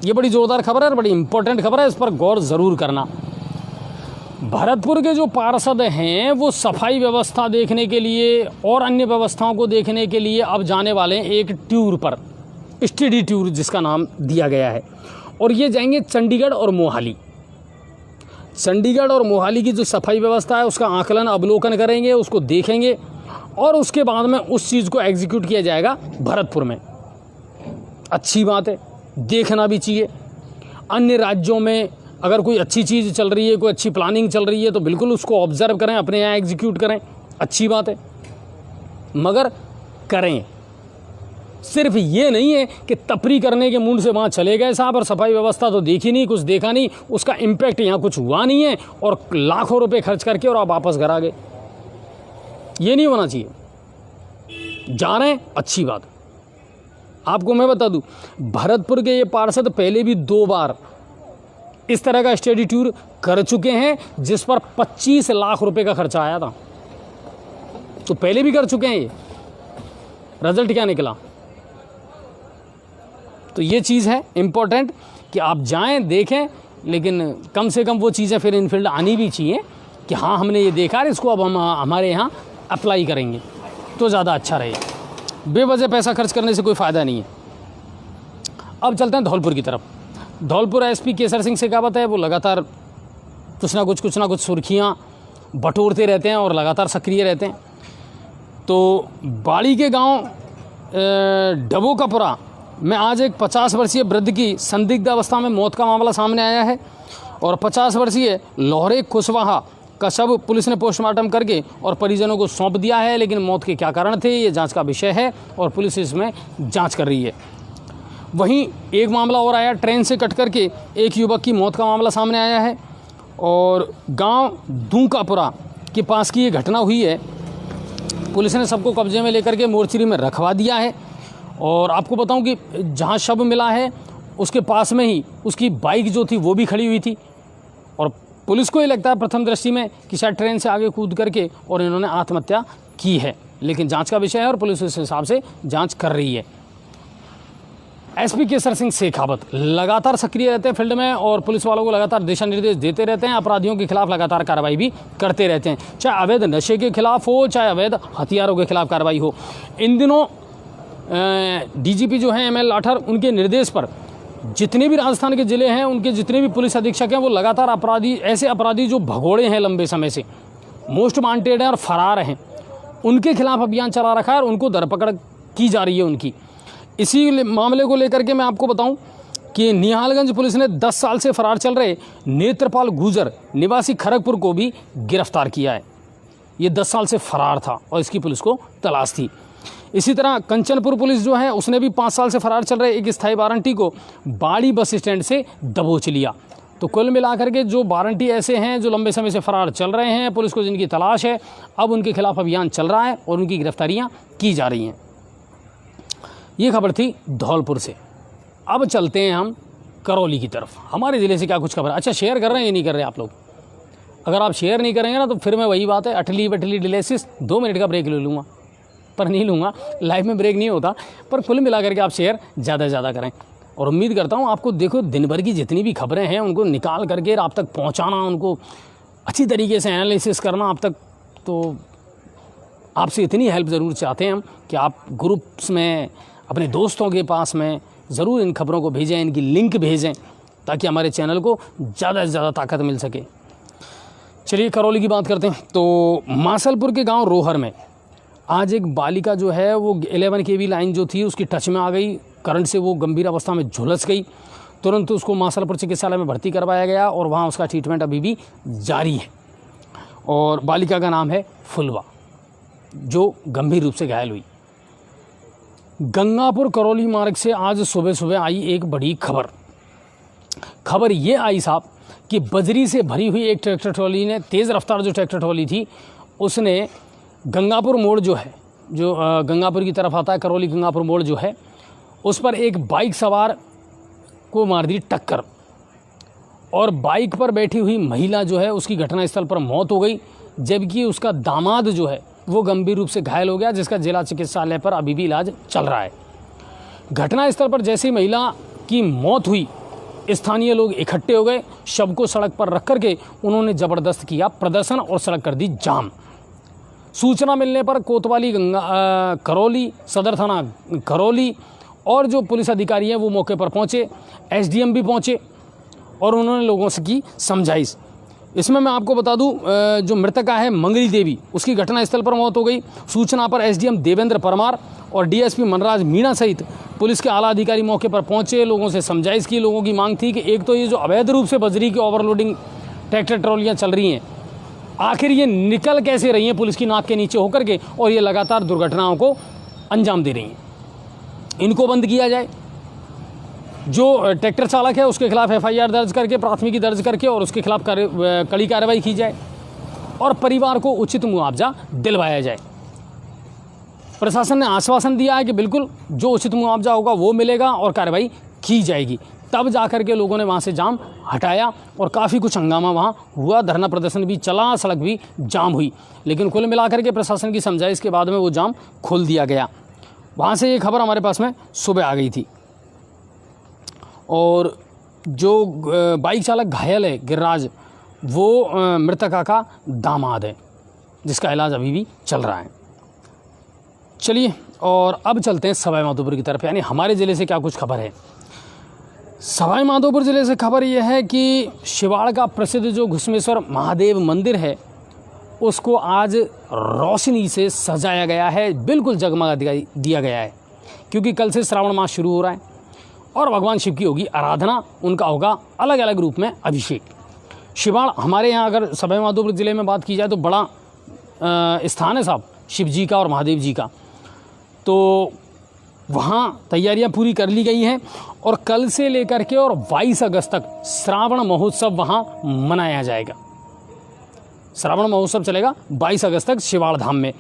ये बड़ी ज़ोरदार खबर है, बड़ी इंपॉर्टेंट खबर है, इस पर गौर ज़रूर करना। भरतपुर के जो पार्षद हैं वो सफाई व्यवस्था देखने के लिए और अन्य व्यवस्थाओं को देखने के लिए अब जाने वाले हैं एक टूर पर, स्टडी टूर जिसका नाम दिया गया है। और ये जाएंगे चंडीगढ़ और मोहाली। चंडीगढ़ और मोहाली की जो सफाई व्यवस्था है उसका आकलन, अवलोकन करेंगे, उसको देखेंगे और उसके बाद में उस चीज़ को एग्जीक्यूट किया जाएगा भरतपुर में। अच्छी बात है, देखना भी चाहिए। अन्य राज्यों में अगर कोई अच्छी चीज़ चल रही है, कोई अच्छी प्लानिंग चल रही है तो बिल्कुल उसको ऑब्जर्व करें, अपने यहाँ एग्जीक्यूट करें, अच्छी बात है, मगर करें। सिर्फ ये नहीं है कि तपरी करने के मूड से वहाँ चले गए साहब और सफाई व्यवस्था तो देखी नहीं, कुछ देखा नहीं, उसका इम्पैक्ट यहाँ कुछ हुआ नहीं है और लाखों रुपए खर्च करके और आप वापस घर आ गए। ये नहीं होना चाहिए। जा रहे हैं, अच्छी बात। आपको मैं बता दूं, भरतपुर के ये पार्षद पहले भी 2 बार इस तरह का स्टडी टूर कर चुके हैं जिस पर 25 लाख रुपए का खर्चा आया था। तो पहले भी कर चुके हैं ये, रिजल्ट क्या निकला? तो ये चीज़ है इम्पोर्टेंट कि आप जाएं, देखें, लेकिन कम से कम वो चीज़ें फिर इनफील्ड आनी भी चाहिए कि हाँ हमने ये देखा है, इसको अब हम हमारे यहाँ अप्लाई करेंगे तो ज़्यादा अच्छा रहेगा। बेवजह पैसा खर्च करने से कोई फ़ायदा नहीं है। अब चलते हैं धौलपुर की तरफ। धौलपुर एसपी केसर सिंह शेखावत है, वो लगातार कुछ ना कुछ सुर्खियाँ बटोरते रहते हैं और लगातार सक्रिय रहते हैं। तो बाड़ी के गांव डबोकापुरा में आज एक 50 वर्षीय वृद्ध की संदिग्ध अवस्था में मौत का मामला सामने आया है और 50 वर्षीय लोहरे कुशवाहा का शव पुलिस ने पोस्टमार्टम करके और परिजनों को सौंप दिया है। लेकिन मौत के क्या कारण थे ये जांच का विषय है और पुलिस इसमें जांच कर रही है। वहीं एक मामला और आया, ट्रेन से कट करके एक युवक की मौत का मामला सामने आया है और गांव दूकापुरा के पास की ये घटना हुई है। पुलिस ने सबको कब्जे में लेकर के मोर्चरी में रखवा दिया है और आपको बताऊं कि जहां शव मिला है उसके पास में ही उसकी बाइक जो थी वो भी खड़ी हुई थी और पुलिस को ये लगता है प्रथम दृष्टि में कि शायद ट्रेन से आगे कूद करके और इन्होंने आत्महत्या की है, लेकिन जांच का विषय है और पुलिस इस हिसाब से जांच कर रही है। एसपी केसर सिंह शेखावत लगातार सक्रिय रहते हैं फील्ड में और पुलिस वालों को लगातार दिशा निर्देश देते रहते हैं, अपराधियों के खिलाफ लगातार कार्रवाई भी करते रहते हैं, चाहे अवैध नशे के खिलाफ हो, चाहे अवैध हथियारों के खिलाफ कार्रवाई हो। इन दिनों डीजीपी जो हैं ML लाठर, उनके निर्देश पर जितने भी राजस्थान के ज़िले हैं उनके जितने भी पुलिस अधीक्षक हैं वो लगातार ऐसे अपराधी जो भगोड़े हैं लंबे समय से, मोस्ट वांटेड हैं और फरार हैं, उनके खिलाफ अभियान चला रखा है और उनको धरपकड़ की जा रही है उनकी। इसी मामले को लेकर के मैं आपको बताऊं कि निहालगंज पुलिस ने 10 साल से फरार चल रहे नेत्रपाल गुजर निवासी खड़गपुर को भी गिरफ्तार किया है। ये 10 साल से फरार था और इसकी पुलिस को तलाश थी। इसी तरह कंचनपुर पुलिस जो है उसने भी 5 साल से फरार चल रहे एक स्थायी वारंटी को बाड़ी बस स्टैंड से दबोच लिया। तो कुल मिलाकर के जो वारंटी ऐसे हैं जो लंबे समय से फरार चल रहे हैं, पुलिस को जिनकी तलाश है, अब उनके खिलाफ अभियान चल रहा है और उनकी गिरफ्तारियां की जा रही हैं। ये खबर थी धौलपुर से। अब चलते हैं हम करौली की तरफ। हमारे ज़िले से क्या कुछ खबर। अच्छा, शेयर कर रहे हैं या नहीं कर रहे आप लोग? अगर आप शेयर नहीं करेंगे ना तो फिर मैं वही बात है, अटली बटली डिलेसिस 2 मिनट का ब्रेक ले लूँगा, पर नहीं लूँगा, लाइव में ब्रेक नहीं होता। पर कुल मिला करके आप शेयर ज़्यादा से ज़्यादा करें और उम्मीद करता हूँ आपको, देखो दिन भर की जितनी भी खबरें हैं उनको निकाल करके आप तक पहुँचाना, उनको अच्छी तरीके से एनालिसिस करना आप तक। तो आपसे इतनी हेल्प ज़रूर चाहते हैं हम कि आप ग्रुप्स में अपने दोस्तों के पास में ज़रूर इन खबरों को भेजें, इनकी लिंक भेजें ताकि हमारे चैनल को ज़्यादा से ज़्यादा ताकत मिल सके। चलिए करौली की बात करते हैं। तो मासलपुर के गांव रोहर में आज एक बालिका जो है वो 11 kV लाइन जो थी उसकी टच में आ गई, करंट से वो गंभीर अवस्था में झुलस गई। तुरंत उसको मासलपुर चिकित्सालय में भर्ती करवाया गया और वहाँ उसका ट्रीटमेंट अभी भी जारी है। और बालिका का नाम है फुलवा, जो गंभीर रूप से घायल हुई। गंगापुर करौली मार्ग से आज सुबह सुबह आई एक बड़ी खबर ये आई साहब कि बजरी से भरी हुई एक ट्रैक्टर ट्रॉली ने, तेज़ रफ्तार जो ट्रैक्टर ट्रॉली थी उसने गंगापुर मोड़ जो है, जो गंगापुर की तरफ आता है, करौली गंगापुर मोड़ जो है, उस पर एक बाइक सवार को मार दी टक्कर और बाइक पर बैठी हुई महिला जो है उसकी घटनास्थल पर मौत हो गई, जबकि उसका दामाद जो है वो गंभीर रूप से घायल हो गया, जिसका जिला चिकित्सालय पर अभी भी इलाज चल रहा है। घटनास्थल पर जैसे ही महिला की मौत हुई, स्थानीय लोग इकट्ठे हो गए, शव को सड़क पर रख करके उन्होंने ज़बरदस्त किया प्रदर्शन और सड़क कर दी जाम। सूचना मिलने पर कोतवाली करौली, सदर थाना करौली और जो पुलिस अधिकारी हैं वो मौके पर पहुंचे, SDM भी पहुंचे और उन्होंने लोगों से की समझाइश। इसमें मैं आपको बता दूं, जो मृतका है मंगली देवी, उसकी घटनास्थल पर मौत हो गई। सूचना पर SDM देवेंद्र परमार और DSP मनराज मीणा सहित पुलिस के आला अधिकारी मौके पर पहुंचे, लोगों से समझाइश की। लोगों की मांग थी कि एक तो ये जो अवैध रूप से बजरी की ओवरलोडिंग ट्रैक्टर ट्रॉलियाँ चल रही हैं, आखिर ये निकल कैसे रही हैं पुलिस की नाक के नीचे होकर के और ये लगातार दुर्घटनाओं को अंजाम दे रही हैं। इनको बंद किया जाए, जो ट्रैक्टर चालक है उसके खिलाफ FIR दर्ज करके, प्राथमिकी दर्ज करके और उसके खिलाफ कड़ी कार्रवाई की जाए और परिवार को उचित मुआवजा दिलवाया जाए। प्रशासन ने आश्वासन दिया है कि बिल्कुल जो उचित मुआवजा होगा वो मिलेगा और कार्रवाई की जाएगी। तब जाकर के लोगों ने वहाँ से जाम हटाया और काफ़ी कुछ हंगामा वहाँ हुआ, धरना प्रदर्शन भी चला, सड़क भी जाम हुई, लेकिन कुल मिलाकर के प्रशासन की समझाइश के बाद में वो जाम खोल दिया गया। वहाँ से ये खबर हमारे पास में सुबह आ गई थी। और जो बाइक चालक घायल है गिरिराज, वो मृतका का दामाद है, जिसका इलाज अभी भी चल रहा है। चलिए और अब चलते हैं सवाई माधोपुर की तरफ, यानी हमारे ज़िले से क्या कुछ खबर है। सवाई माधोपुर ज़िले से खबर यह है कि शिवाड़ का प्रसिद्ध जो घुसमेश्वर महादेव मंदिर है उसको आज रोशनी से सजाया गया है, बिल्कुल जगमगा दिया गया है, क्योंकि कल से श्रावण मास शुरू हो रहा है और भगवान शिव की होगी आराधना, उनका होगा अलग अलग रूप में अभिषेक। शिवाड़ हमारे यहाँ अगर सवाई माधोपुर ज़िले में बात की जाए तो बड़ा स्थान है साहब शिव जी का और महादेव जी का, तो वहाँ तैयारियां पूरी कर ली गई हैं और कल से लेकर के और 22 अगस्त तक श्रावण महोत्सव वहाँ मनाया जाएगा। श्रावण महोत्सव चलेगा 22 अगस्त तक शिवाड़ धाम में।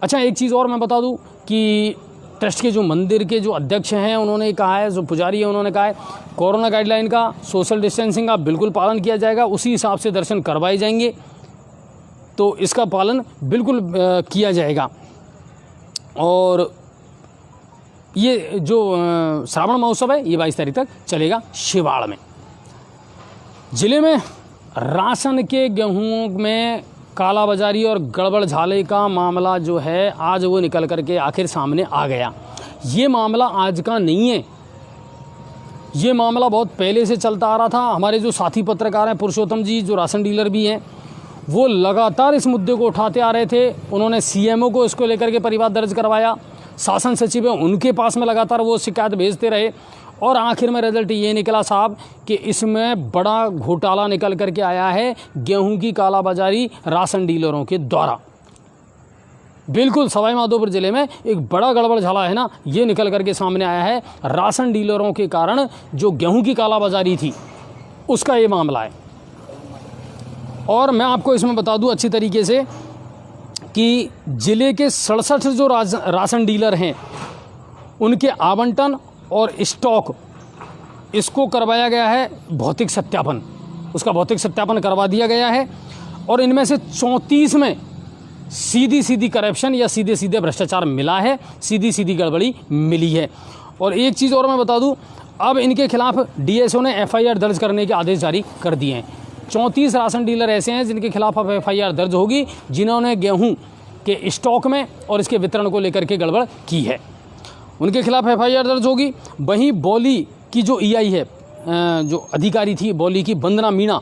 अच्छा, एक चीज़ और मैं बता दूं कि ट्रस्ट के जो मंदिर के जो अध्यक्ष हैं उन्होंने कहा है, जो पुजारी है उन्होंने कहा है कोरोना गाइडलाइन का, सोशल डिस्टेंसिंग का बिल्कुल पालन किया जाएगा, उसी हिसाब से दर्शन करवाए जाएंगे, तो इसका पालन बिल्कुल किया जाएगा। और ये जो श्रावण महोत्सव है ये 22 तारीख तक चलेगा शिवाड़ में। ज़िले में राशन के गेहूं में कालाबाजारी और गड़बड़ झाले का मामला जो है आज वो निकल करके आखिर सामने आ गया। ये मामला आज का नहीं है, ये मामला बहुत पहले से चलता आ रहा था। हमारे जो साथी पत्रकार हैं पुरुषोत्तम जी, जो राशन डीलर भी हैं, वो लगातार इस मुद्दे को उठाते आ रहे थे। उन्होंने CMO को इसको लेकर के परिवाद दर्ज करवाया, शासन सचिव है उनके पास में लगातार वो शिकायत भेजते रहे और आखिर में रिजल्ट ये निकला साहब कि इसमें बड़ा घोटाला निकल करके आया है, गेहूं की कालाबाजारी राशन डीलरों के द्वारा। बिल्कुल सवाई माधोपुर ज़िले में एक बड़ा गड़बड़ झाला है ना, ये निकल करके सामने आया है। राशन डीलरों के कारण जो गेहूं की कालाबाजारी थी उसका ये मामला है। और मैं आपको इसमें बता दूं अच्छी तरीके से कि ज़िले के 67 जो राशन डीलर हैं उनके आवंटन और स्टॉक इसको करवाया गया है भौतिक सत्यापन, उसका भौतिक सत्यापन करवा दिया गया है और इनमें से 34 में सीधी करप्शन या सीधे भ्रष्टाचार मिला है, सीधी गड़बड़ी मिली है। और एक चीज़ और मैं बता दूं, अब इनके खिलाफ DSO ने FIR दर्ज करने के आदेश जारी कर दिए हैं। 34 राशन डीलर ऐसे हैं जिनके खिलाफ अब FIR दर्ज होगी, जिन्होंने गेहूं के स्टॉक में और इसके वितरण को लेकर के गड़बड़ की है, उनके खिलाफ FIR दर्ज होगी। वहीं बौली की जो EI है, जो अधिकारी थी बौली की वंदना मीणा,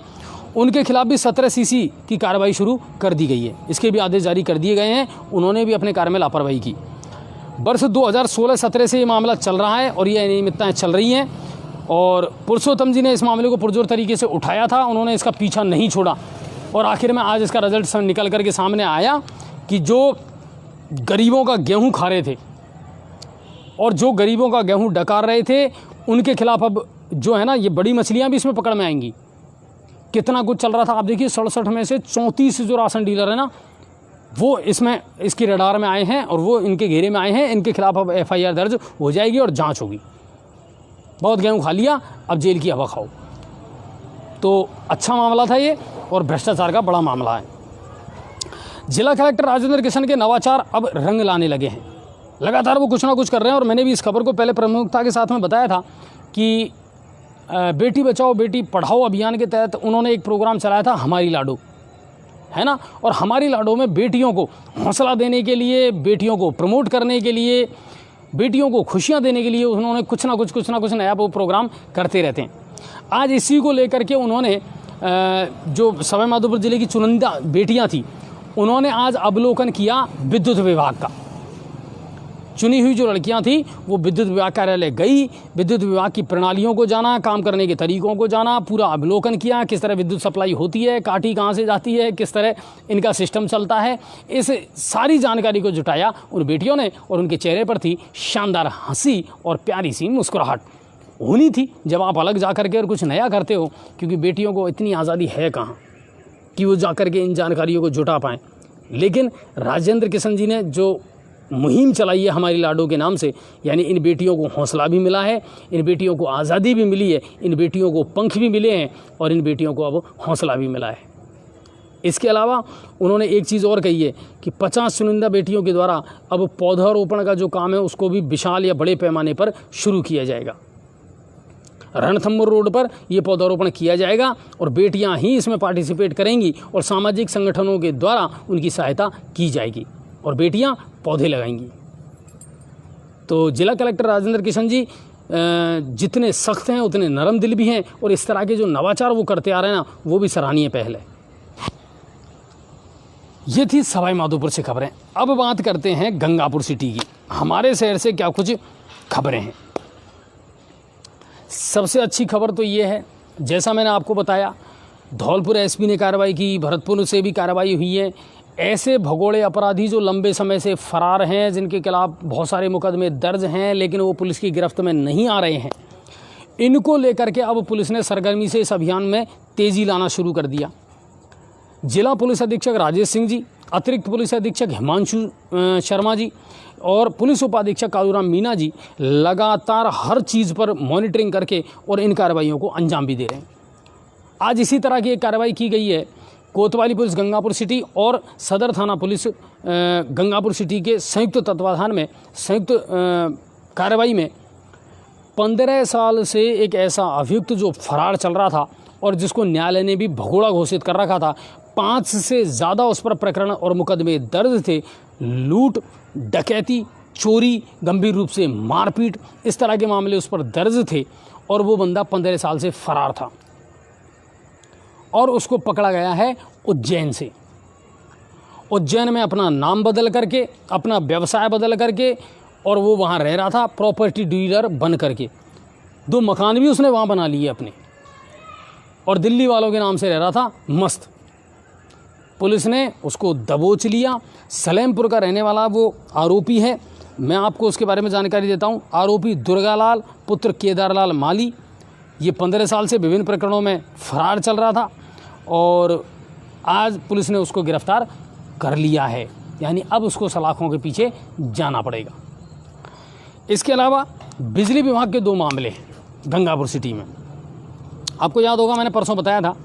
उनके खिलाफ भी 17 CC की कार्रवाई शुरू कर दी गई है, इसके भी आदेश जारी कर दिए गए हैं। उन्होंने भी अपने कार्य में लापरवाही की। वर्ष 2016-17 से ये मामला चल रहा है और ये अनियमितताएँ चल रही हैं और पुरुषोत्तम जी ने इस मामले को पुरजोर तरीके से उठाया था, उन्होंने इसका पीछा नहीं छोड़ा और आखिर में आज इसका रिजल्ट निकल करके सामने आया कि जो गरीबों का गेहूं खा रहे थे और जो गरीबों का गेहूं डकार रहे थे उनके खिलाफ अब जो है ना ये बड़ी मछलियां भी इसमें पकड़ में आएंगी। कितना कुछ चल रहा था आप देखिए, 67 में से 34 जो राशन डीलर है ना वो इसमें इसकी रडार में आए हैं और वो इनके घेरे में आए हैं। इनके खिलाफ अब FIR दर्ज हो जाएगी और जाँच होगी। बहुत गेहूँ खा लिया, अब जेल की हवा खाओ। तो अच्छा मामला था ये और भ्रष्टाचार का बड़ा मामला है। जिला कलेक्टर राजेंद्र किशन के नवाचार अब रंग लाने लगे हैं, लगातार वो कुछ ना कुछ कर रहे हैं। और मैंने भी इस खबर को पहले प्रमुखता के साथ में बताया था कि बेटी बचाओ बेटी पढ़ाओ अभियान के तहत उन्होंने एक प्रोग्राम चलाया था हमारी लाडो, है ना। और हमारी लाडो में बेटियों को हौसला देने के लिए, बेटियों को प्रमोट करने के लिए, बेटियों को खुशियां देने के लिए उन्होंने कुछ ना कुछ नया वो प्रोग्राम करते रहते हैं। आज इसी को लेकर के उन्होंने जो सवाई माधोपुर ज़िले की चुनिंदा बेटियां थी उन्होंने आज अवलोकन किया विद्युत विभाग का। चुनी हुई जो लड़कियां थी वो विद्युत विभाग कार्यालय गई, विद्युत विभाग की प्रणालियों को जाना, काम करने के तरीकों को जाना, पूरा अवलोकन किया, किस तरह विद्युत सप्लाई होती है, काठी कहाँ से जाती है, किस तरह इनका सिस्टम चलता है, इस सारी जानकारी को जुटाया उन बेटियों ने। और उनके चेहरे पर थी शानदार हंसी और प्यारी सी मुस्कुराहट। होनी थी जब आप अलग जा करके और कुछ नया करते हो, क्योंकि बेटियों को इतनी आज़ादी है कहाँ कि वो जा करके इन जानकारियों को जुटा पाएँ। लेकिन राजेंद्र किशन जी ने जो मुहिम चलाई है हमारी लाडो के नाम से, यानी इन बेटियों को हौसला भी मिला है, इन बेटियों को आज़ादी भी मिली है, इन बेटियों को पंख भी मिले हैं और इन बेटियों को अब हौसला भी मिला है। इसके अलावा उन्होंने एक चीज़ और कही है कि 50 चुनिंदा बेटियों के द्वारा अब पौधारोपण का जो काम है उसको भी विशाल या बड़े पैमाने पर शुरू किया जाएगा। रणथंभौर रोड पर यह पौधारोपण किया जाएगा और बेटियां ही इसमें पार्टिसिपेट करेंगी और सामाजिक संगठनों के द्वारा उनकी सहायता की जाएगी और बेटियां पौधे लगाएंगी। तो जिला कलेक्टर राजेंद्र किशन जी जितने सख्त हैं उतने नरम दिल भी हैं और इस तरह के जो नवाचार वो करते आ रहे हैं ना, वो भी सराहनीय पहल है। ये थी सवाई माधोपुर से खबरें। अब बात करते हैं गंगापुर सिटी की। हमारे शहर से क्या कुछ खबरें हैं। सबसे अच्छी खबर तो ये है, जैसा मैंने आपको बताया, धौलपुर एसपी ने कार्रवाई की, भरतपुर से भी कार्रवाई हुई है। ऐसे भगोड़े अपराधी जो लंबे समय से फरार हैं, जिनके खिलाफ बहुत सारे मुकदमे दर्ज हैं लेकिन वो पुलिस की गिरफ्त में नहीं आ रहे हैं, इनको लेकर के अब पुलिस ने सरगर्मी से इस अभियान में तेजी लाना शुरू कर दिया। जिला पुलिस अधीक्षक राजेश सिंह जी, अतिरिक्त पुलिस अधीक्षक हिमांशु शर्मा जी और पुलिस उपाधीक्षक कालूराम मीना जी लगातार हर चीज़ पर मॉनिटरिंग करके और इन कार्रवाइयों को अंजाम भी दे रहे हैं। आज इसी तरह की एक कार्रवाई की गई है कोतवाली पुलिस गंगापुर सिटी और सदर थाना पुलिस गंगापुर सिटी के संयुक्त तत्वाधान में संयुक्त कार्रवाई में 15 साल से एक ऐसा अभियुक्त जो फरार चल रहा था और जिसको न्यायालय ने भी भगोड़ा घोषित कर रखा था, 5 से ज़्यादा उस पर प्रकरण और मुकदमे दर्ज थे। लूट, डकैती, चोरी, गंभीर रूप से मारपीट, इस तरह के मामले उस पर दर्ज थे और वो बंदा 15 साल से फरार था और उसको पकड़ा गया है उज्जैन से। उज्जैन में अपना नाम बदल करके, अपना व्यवसाय बदल करके और वो वहाँ रह रहा था प्रॉपर्टी डीलर बन करके। 2 मकान भी उसने वहाँ बना लिए अपने और दिल्ली वालों के नाम से रह रहा था मस्त। पुलिस ने उसको दबोच लिया। सलेमपुर का रहने वाला वो आरोपी है। मैं आपको उसके बारे में जानकारी देता हूँ। आरोपी दुर्गालाल पुत्र केदारलाल माली, ये 15 साल से विभिन्न प्रकरणों में फरार चल रहा था और आज पुलिस ने उसको गिरफ्तार कर लिया है, यानी अब उसको सलाखों के पीछे जाना पड़ेगा। इसके अलावा बिजली विभाग के 2 मामले हैं गंगापुर सिटी में। आपको याद होगा मैंने परसों बताया था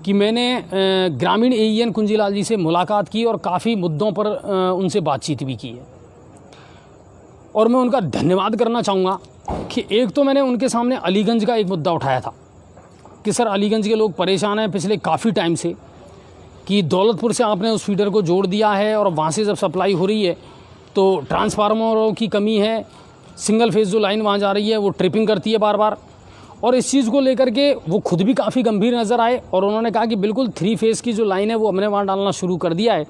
कि मैंने ग्रामीण एईएन कुंजीलाल जी से मुलाकात की और काफ़ी मुद्दों पर उनसे बातचीत भी की है और मैं उनका धन्यवाद करना चाहूँगा कि एक तो मैंने उनके सामने अलीगंज का एक मुद्दा उठाया था कि सर अलीगंज के लोग परेशान हैं पिछले काफ़ी टाइम से कि दौलतपुर से आपने उस फीडर को जोड़ दिया है और वहाँ से जब सप्लाई हो रही है तो ट्रांसफार्मरों की कमी है, सिंगल फेज जो लाइन वहाँ जा रही है वो ट्रिपिंग करती है बार बार। और इस चीज़ को लेकर के वो खुद भी काफ़ी गंभीर नज़र आए और उन्होंने कहा कि बिल्कुल 3 फेज़ की जो लाइन है वो हमने वहाँ डालना शुरू कर दिया है।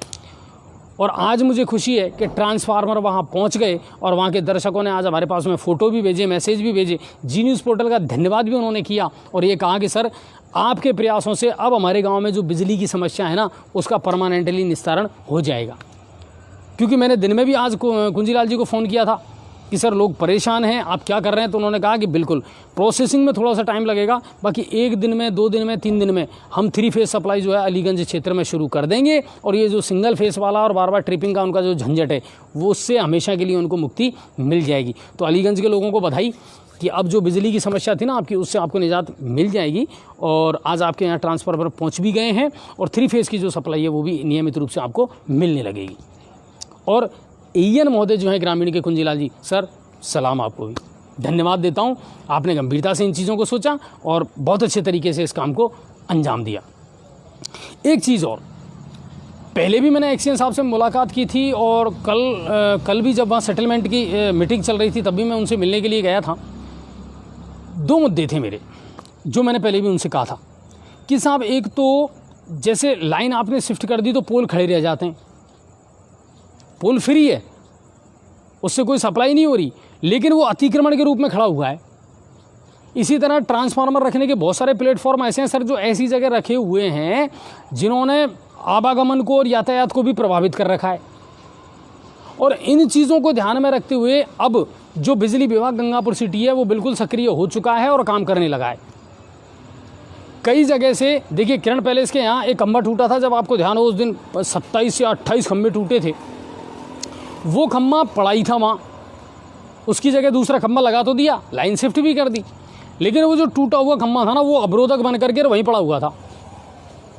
और आज मुझे खुशी है कि ट्रांसफार्मर वहाँ पहुँच गए और वहाँ के दर्शकों ने आज हमारे पास में फ़ोटो भी भेजे, मैसेज भी भेजे। जी न्यूज़ पोर्टल का धन्यवाद भी उन्होंने किया और ये कहा कि सर आपके प्रयासों से अब हमारे गाँव में जो बिजली की समस्या है ना उसका परमानेंटली निस्तारण हो जाएगा। क्योंकि मैंने दिन में भी आज कुंजीलाल जी को फ़ोन किया था कि सर लोग परेशान हैं, आप क्या कर रहे हैं, तो उन्होंने कहा कि बिल्कुल प्रोसेसिंग में थोड़ा सा टाइम लगेगा, बाकी 1 दिन में 2 दिन में 3 दिन में हम 3 फेज़ सप्लाई जो है अलीगंज क्षेत्र में शुरू कर देंगे और ये जो सिंगल फेस वाला और बार बार ट्रिपिंग का उनका जो झंझट है वो उससे हमेशा के लिए उनको मुक्ति मिल जाएगी। तो अलीगंज के लोगों को बधाई कि अब जो बिजली की समस्या थी ना आपकी, उससे आपको निजात मिल जाएगी और आज आपके यहाँ ट्रांसफार्मर पहुँच भी गए हैं और 3 फेज़ की जो सप्लाई है वो भी नियमित रूप से आपको मिलने लगेगी। और एईएन महोदय जो है ग्रामीण के कुंजीलाल जी, सर सलाम आपको भी धन्यवाद देता हूं। आपने गंभीरता से इन चीज़ों को सोचा और बहुत अच्छे तरीके से इस काम को अंजाम दिया। एक चीज़ और, पहले भी मैंने एक्सीएन साहब से मुलाकात की थी और कल भी जब वहाँ सेटलमेंट की मीटिंग चल रही थी तब भी मैं उनसे मिलने के लिए गया था। 2 मुद्दे थे मेरे जो मैंने पहले भी उनसे कहा था कि साहब एक तो जैसे लाइन आपने शिफ्ट कर दी तो पोल खड़े रह जाते हैं, पोल फ्री है उससे कोई सप्लाई नहीं हो रही, लेकिन वो अतिक्रमण के रूप में खड़ा हुआ है। इसी तरह ट्रांसफार्मर रखने के बहुत सारे प्लेटफॉर्म ऐसे हैं सर जो ऐसी जगह रखे हुए हैं जिन्होंने आवागमन को और यातायात को भी प्रभावित कर रखा है। और इन चीज़ों को ध्यान में रखते हुए अब जो बिजली विभाग गंगापुर सिटी है वो बिल्कुल सक्रिय हो चुका है और काम करने लगा है। कई जगह से देखिए, किरण पैलेस के यहाँ एक खंभा टूटा था, जब आपको ध्यान हो उस दिन 27 या 28 खंभे टूटे थे। वो खंभा पड़ा ही था वहाँ, उसकी जगह दूसरा खंभा लगा तो दिया, लाइन शिफ्ट भी कर दी, लेकिन वो जो टूटा हुआ खंभा था ना वो अवरोधक बन करके वहीं पड़ा हुआ था,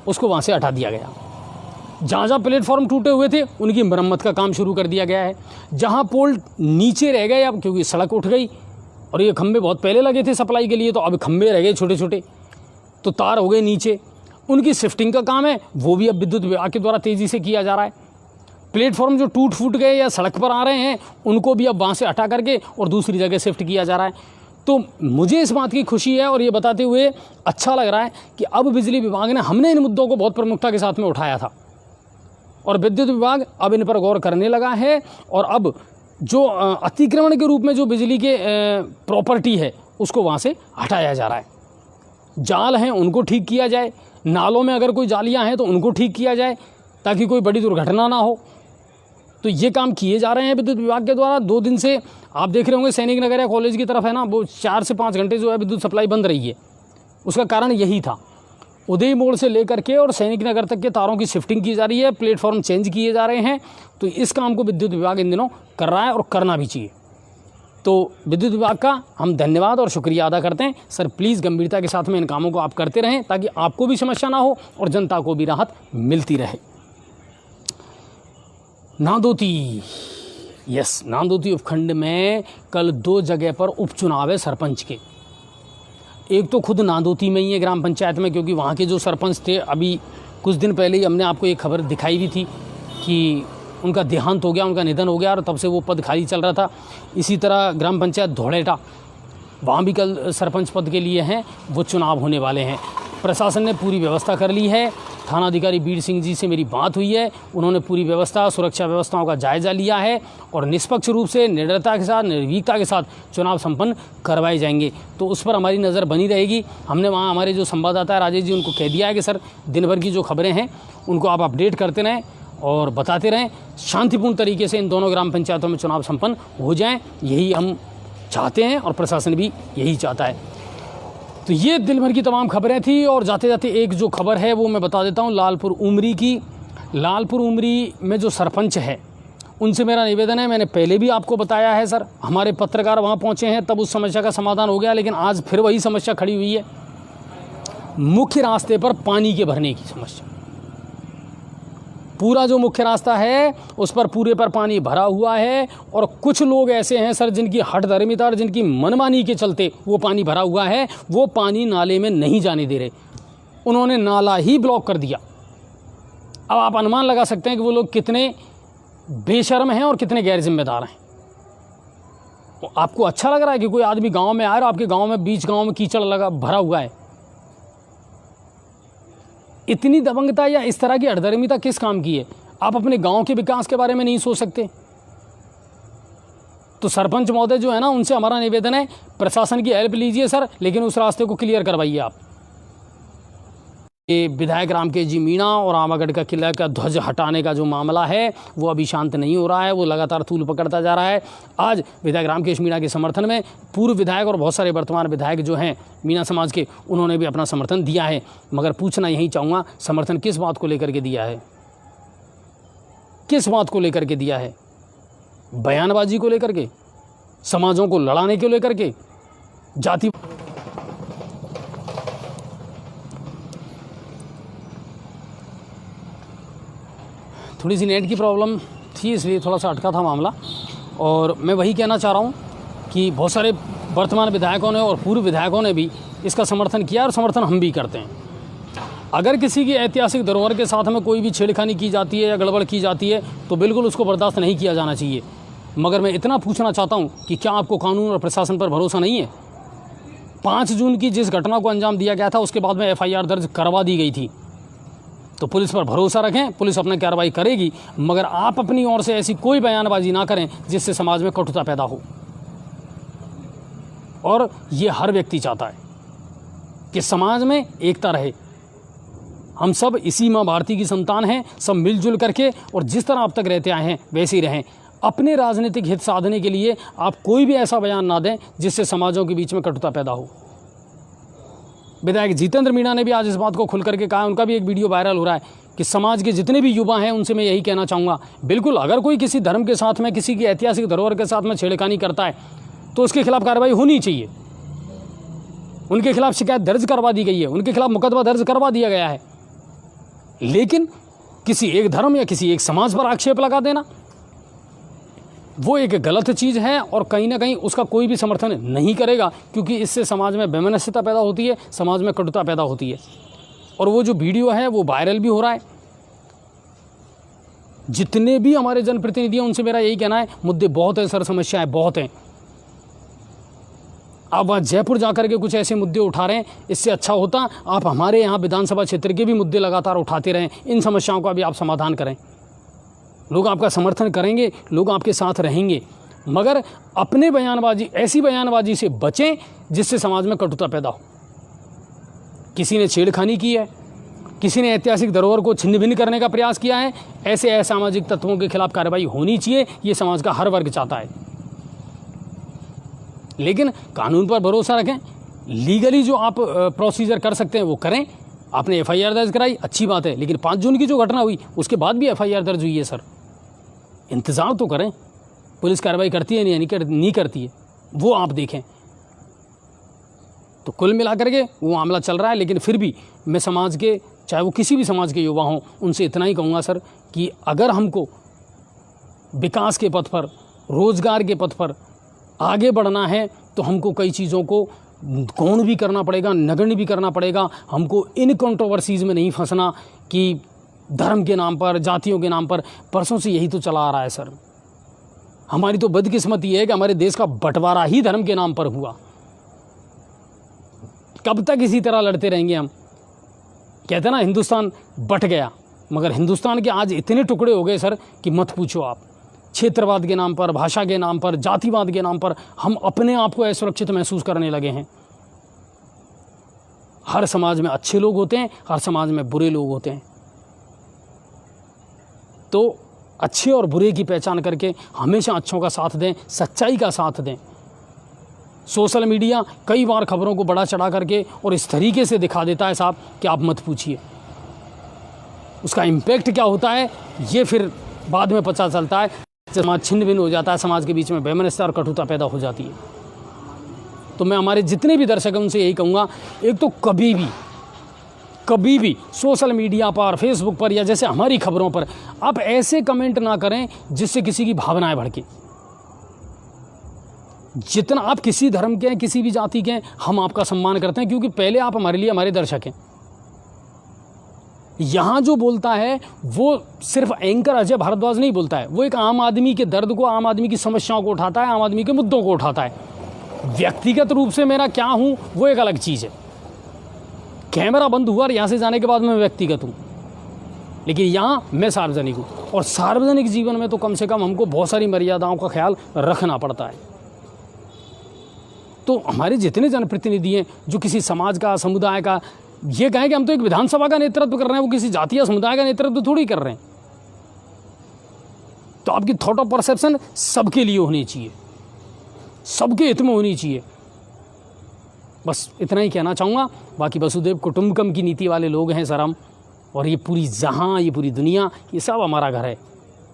उसको वहाँ से हटा दिया गया। जहाँ जहाँ प्लेटफॉर्म टूटे हुए थे उनकी मरम्मत का काम शुरू कर दिया गया है। जहाँ पोल नीचे रह गए अब, क्योंकि सड़क उठ गई और ये खंभे बहुत पहले लगे थे सप्लाई के लिए, तो अब खंभे रह गए छोटे छोटे, तो तार हो गए नीचे, उनकी शिफ्टिंग का काम है वो भी अब विद्युत विभाग के द्वारा तेज़ी से किया जा रहा है। प्लेटफॉर्म जो टूट फूट गए या सड़क पर आ रहे हैं उनको भी अब वहाँ से हटा करके और दूसरी जगह शिफ्ट किया जा रहा है। तो मुझे इस बात की खुशी है और ये बताते हुए अच्छा लग रहा है कि अब बिजली विभाग ने, हमने इन मुद्दों को बहुत प्रमुखता के साथ में उठाया था और विद्युत विभाग अब इन पर गौर करने लगा है। और अब जो अतिक्रमण के रूप में जो बिजली के प्रॉपर्टी है उसको वहाँ से हटाया जा रहा है। जाल हैं उनको ठीक किया जाए, नालों में अगर कोई जालियाँ हैं तो उनको ठीक किया जाए ताकि कोई बड़ी दुर्घटना ना हो। तो ये काम किए जा रहे हैं विद्युत विभाग के द्वारा। 2 दिन से आप देख रहे होंगे सैनिक नगर या कॉलेज की तरफ है ना, वो 4 से 5 घंटे जो है विद्युत सप्लाई बंद रही है। उसका कारण यही था, उदय मोड़ से लेकर के और सैनिक नगर तक के तारों की शिफ्टिंग की जा रही है, प्लेटफॉर्म चेंज किए जा रहे हैं। तो इस काम को विद्युत विभाग इन दिनों कर रहा है और करना भी चाहिए। तो विद्युत विभाग का हम धन्यवाद और शुक्रिया अदा करते हैं। सर प्लीज़ गंभीरता के साथ में इन कामों को आप करते रहें ताकि आपको भी समस्या ना हो और जनता को भी राहत मिलती रहे। नांदोती, यस, नांदोती उपखंड में कल 2 जगह पर उपचुनाव है सरपंच के। एक तो खुद नांदोती में ही है ग्राम पंचायत में, क्योंकि वहाँ के जो सरपंच थे, अभी कुछ दिन पहले ही हमने आपको एक खबर दिखाई भी थी कि उनका देहांत हो गया, उनका निधन हो गया और तब से वो पद खाली चल रहा था। इसी तरह ग्राम पंचायत धौड़ेटा, वहाँ भी कल सरपंच पद के लिए हैं वो चुनाव होने वाले हैं। प्रशासन ने पूरी व्यवस्था कर ली है। थानाधिकारी बीर सिंह जी से मेरी बात हुई है, उन्होंने पूरी व्यवस्था, सुरक्षा व्यवस्थाओं का जायज़ा लिया है और निष्पक्ष रूप से, निडरता के साथ, निर्भीकता के साथ चुनाव संपन्न करवाए जाएंगे। तो उस पर हमारी नज़र बनी रहेगी। हमने वहाँ हमारे जो संवाददाता है राजेश जी, उनको कह दिया है कि सर दिन भर की जो खबरें हैं उनको आप अपडेट करते रहें और बताते रहें। शांतिपूर्ण तरीके से इन दोनों ग्राम पंचायतों में चुनाव संपन्न हो जाएँ, यही हम चाहते हैं और प्रशासन भी यही चाहता है। तो ये दिन भर की तमाम खबरें थी और जाते जाते एक जो खबर है वो मैं बता देता हूँ लालपुर उमरी की। लालपुर उमरी में जो सरपंच है उनसे मेरा निवेदन है, मैंने पहले भी आपको बताया है सर, हमारे पत्रकार वहाँ पहुँचे हैं तब उस समस्या का समाधान हो गया, लेकिन आज फिर वही समस्या खड़ी हुई है। मुख्य रास्ते पर पानी के भरने की समस्या, पूरा जो मुख्य रास्ता है उस पर पूरे पर पानी भरा हुआ है और कुछ लोग ऐसे हैं सर जिनकी हठधर्मिता और जिनकी मनमानी के चलते वो पानी भरा हुआ है, वो पानी नाले में नहीं जाने दे रहे, उन्होंने नाला ही ब्लॉक कर दिया। अब आप अनुमान लगा सकते हैं कि वो लोग कितने बेशर्म हैं और कितने गैर जिम्मेदार हैं। तो आपको अच्छा लग रहा है कि कोई आदमी गांव में आए और आपके गांव में, बीच गांव में कीचड़ लगा भरा हुआ है। इतनी दबंगता या इस तरह की हठधर्मिता किस काम की है? आप अपने गांव के विकास के बारे में नहीं सोच सकते? तो सरपंच महोदय जो है ना, उनसे हमारा निवेदन है, प्रशासन की हेल्प लीजिए सर, लेकिन उस रास्ते को क्लियर करवाइए आप। ये विधायक रामकेश जी मीणा और आमागढ़ का किला का ध्वज हटाने का जो मामला है वो अभी शांत नहीं हो रहा है, वो लगातार तूल पकड़ता जा रहा है। आज विधायक रामकेश मीणा के समर्थन में पूर्व विधायक और बहुत सारे वर्तमान विधायक जो हैं मीणा समाज के, उन्होंने भी अपना समर्थन दिया है। मगर पूछना यही चाहूँगा, समर्थन किस बात को लेकर के दिया है? किस बात को लेकर के दिया है? बयानबाजी को लेकर के, समाजों को लड़ाने को लेकर के, जाति? थोड़ी सी नेट की प्रॉब्लम थी इसलिए थोड़ा सा अटका था मामला। और मैं वही कहना चाह रहा हूँ कि बहुत सारे वर्तमान विधायकों ने और पूर्व विधायकों ने भी इसका समर्थन किया और समर्थन हम भी करते हैं। अगर किसी की ऐतिहासिक धरोहर के साथ में कोई भी छेड़खानी की जाती है या गड़बड़ की जाती है तो बिल्कुल उसको बर्दाश्त नहीं किया जाना चाहिए। मगर मैं इतना पूछना चाहता हूँ कि क्या आपको कानून और प्रशासन पर भरोसा नहीं है? 5 जून की जिस घटना को अंजाम दिया गया था उसके बाद में FIR दर्ज करवा दी गई थी, तो तो पुलिस पर भरोसा रखें, पुलिस अपनी कार्रवाई करेगी, मगर आप अपनी ओर से ऐसी कोई बयानबाजी ना करें जिससे समाज में कटुता पैदा हो। और ये हर व्यक्ति चाहता है कि समाज में एकता रहे। हम सब इसी माँ भारती की संतान हैं, सब मिलजुल करके और जिस तरह अब तक रहते आए हैं वैसे ही रहें। अपने राजनीतिक हित साधने के लिए आप कोई भी ऐसा बयान ना दें जिससे समाजों के बीच में कटुता पैदा हो। विधायक जितेंद्र मीणा ने भी आज इस बात को खुल करके कहा, उनका भी एक वीडियो वायरल हो रहा है कि समाज के जितने भी युवा हैं उनसे मैं यही कहना चाहूँगा, बिल्कुल अगर कोई किसी धर्म के साथ में, किसी की ऐतिहासिक धरोहर के साथ में छेड़खानी करता है तो उसके खिलाफ कार्रवाई होनी चाहिए। उनके खिलाफ शिकायत दर्ज करवा दी गई है, उनके खिलाफ मुकदमा दर्ज करवा दिया गया है, लेकिन किसी एक धर्म या किसी एक समाज पर आक्षेप लगा देना वो एक गलत चीज़ है और कहीं ना कहीं उसका कोई भी समर्थन नहीं करेगा, क्योंकि इससे समाज में वैमनस्यता पैदा होती है, समाज में कटुता पैदा होती है। और वो जो वीडियो है वो वायरल भी हो रहा है। जितने भी हमारे जनप्रतिनिधि हैं उनसे मेरा यही कहना है, मुद्दे बहुत हैं सर, समस्याएं बहुत हैं। आप वहाँ जयपुर जाकर के कुछ ऐसे मुद्दे उठा रहे हैं, इससे अच्छा होता आप हमारे यहाँ विधानसभा क्षेत्र के भी मुद्दे लगातार उठाते रहें, इन समस्याओं का भी आप समाधान करें। लोग आपका समर्थन करेंगे, लोग आपके साथ रहेंगे, मगर अपने बयानबाजी, ऐसी बयानबाजी से बचें जिससे समाज में कटुता पैदा हो। किसी ने छेड़खानी की है, किसी ने ऐतिहासिक धरोहर को छिन्न भिन्न करने का प्रयास किया है, ऐसे असामाजिक तत्वों के खिलाफ कार्रवाई होनी चाहिए, ये समाज का हर वर्ग चाहता है। लेकिन कानून पर भरोसा रखें, लीगली जो आप प्रोसीजर कर सकते हैं वो करें। आपने एफआईआर दर्ज कराई, अच्छी बात है, लेकिन 5 जून की जो घटना हुई उसके बाद भी एफआईआर दर्ज हुई है सर, इंतज़ार तो करें। पुलिस कार्रवाई करती है नहीं करती है वो आप देखें। तो कुल मिलाकर के वो मामला चल रहा है, लेकिन फिर भी मैं समाज के, चाहे वो किसी भी समाज के युवा हों, उनसे इतना ही कहूँगा सर कि अगर हमको विकास के पथ पर, रोजगार के पथ पर आगे बढ़ना है तो हमको कई चीज़ों को गौण भी करना पड़ेगा, नगण्य भी करना पड़ेगा। हमको इन कंट्रोवर्सीज़ में नहीं फंसना कि धर्म के नाम पर, जातियों के नाम पर। परसों से यही तो चला आ रहा है सर। हमारी तो बदकिस्मती है कि हमारे देश का बंटवारा ही धर्म के नाम पर हुआ। कब तक इसी तरह लड़ते रहेंगे हम? कहते ना हिंदुस्तान बट गया, मगर हिंदुस्तान के आज इतने टुकड़े हो गए सर कि मत पूछो आप। क्षेत्रवाद के नाम पर, भाषा के नाम पर, जातिवाद के नाम पर हम अपने आप को असुरक्षित महसूस करने लगे हैं। हर समाज में अच्छे लोग होते हैं, हर समाज में बुरे लोग होते हैं। तो अच्छे और बुरे की पहचान करके हमेशा अच्छों का साथ दें, सच्चाई का साथ दें। सोशल मीडिया कई बार खबरों को बड़ा चढ़ा करके और इस तरीके से दिखा देता है साहब कि आप मत पूछिए। उसका इम्पैक्ट क्या होता है ये फिर बाद में पता चलता है। समाज छिन्न भिन्न हो जाता है, समाज के बीच में वैमनस्यता और कटुता पैदा हो जाती है। तो मैं हमारे जितने भी दर्शक हैं उनसे यही कहूँगा, एक तो कभी भी सोशल मीडिया पर, फेसबुक पर या जैसे हमारी खबरों पर आप ऐसे कमेंट ना करें जिससे किसी की भावनाएं भड़के। जितना आप किसी धर्म के हैं, किसी भी जाति के हैं, हम आपका सम्मान करते हैं, क्योंकि पहले आप हमारे लिए हमारे दर्शक हैं। यहाँ जो बोलता है वो सिर्फ एंकर अजय भारद्वाज नहीं बोलता है, वो एक आम आदमी के दर्द को, आम आदमी की समस्याओं को उठाता है, आम आदमी के मुद्दों को उठाता है। व्यक्तिगत रूप से मेरा क्या हूँ वो एक अलग चीज़ है। कैमरा बंद हुआ और यहाँ से जाने के बाद मैं व्यक्तिगत हूँ, लेकिन यहाँ मैं सार्वजनिक हूँ। और सार्वजनिक जीवन में तो कम से कम हमको बहुत सारी मर्यादाओं का ख्याल रखना पड़ता है। तो हमारे जितने जनप्रतिनिधि हैं जो किसी समाज का, समुदाय का, ये कहें कि हम तो एक विधानसभा का नेतृत्व कर रहे हैं, वो किसी जाति या समुदाय का नेतृत्व थोड़ी कर रहे हैं। तो आपकी थॉट ऑफ परसेप्शन सबके लिए होनी चाहिए, सबके हित में होनी चाहिए। बस इतना ही कहना चाहूँगा। बाकी वसुदेव कुटुंबकम की नीति वाले लोग हैं सर हम, और ये पूरी जहां, ये पूरी दुनिया, ये सब हमारा घर है।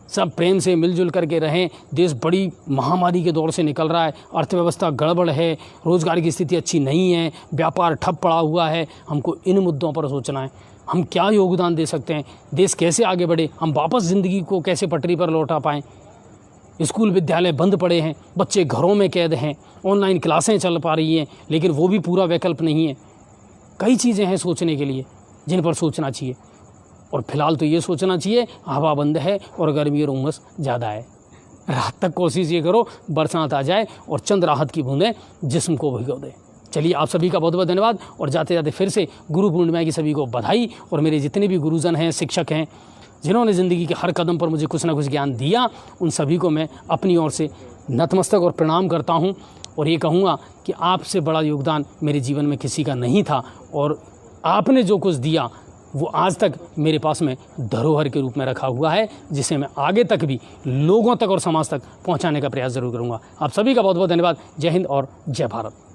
सब प्रेम से मिलजुल करके रहें। देश बड़ी महामारी के दौर से निकल रहा है, अर्थव्यवस्था गड़बड़ है, रोज़गार की स्थिति अच्छी नहीं है, व्यापार ठप पड़ा हुआ है। हमको इन मुद्दों पर सोचना है, हम क्या योगदान दे सकते हैं, देश कैसे आगे बढ़े, हम वापस ज़िंदगी को कैसे पटरी पर लौटा पाएँ। स्कूल विद्यालय बंद पड़े हैं, बच्चे घरों में कैद हैं, ऑनलाइन क्लासें चल पा रही हैं, लेकिन वो भी पूरा वैकल्प नहीं है। कई चीज़ें हैं सोचने के लिए जिन पर सोचना चाहिए। और फिलहाल तो ये सोचना चाहिए हवा बंद है और गर्मी और उमस ज़्यादा है। रात तक कोशिश ये करो बरसात आ जाए और चंद राहत की बूंदें जिस्म को भिगो दे। चलिए, आप सभी का बहुत बहुत धन्यवाद। और जाते जाते फिर से गुरु पूर्णिमा की सभी को बधाई। और मेरे जितने भी गुरुजन हैं, शिक्षक हैं, जिन्होंने ज़िंदगी के हर कदम पर मुझे कुछ ना कुछ ज्ञान दिया, उन सभी को मैं अपनी ओर से नतमस्तक और प्रणाम करता हूँ। और ये कहूँगा कि आपसे बड़ा योगदान मेरे जीवन में किसी का नहीं था, और आपने जो कुछ दिया वो आज तक मेरे पास में धरोहर के रूप में रखा हुआ है, जिसे मैं आगे तक भी लोगों तक और समाज तक पहुंचाने का प्रयास ज़रूर करूंगा। आप सभी का बहुत बहुत धन्यवाद। जय हिंद और जय भारत।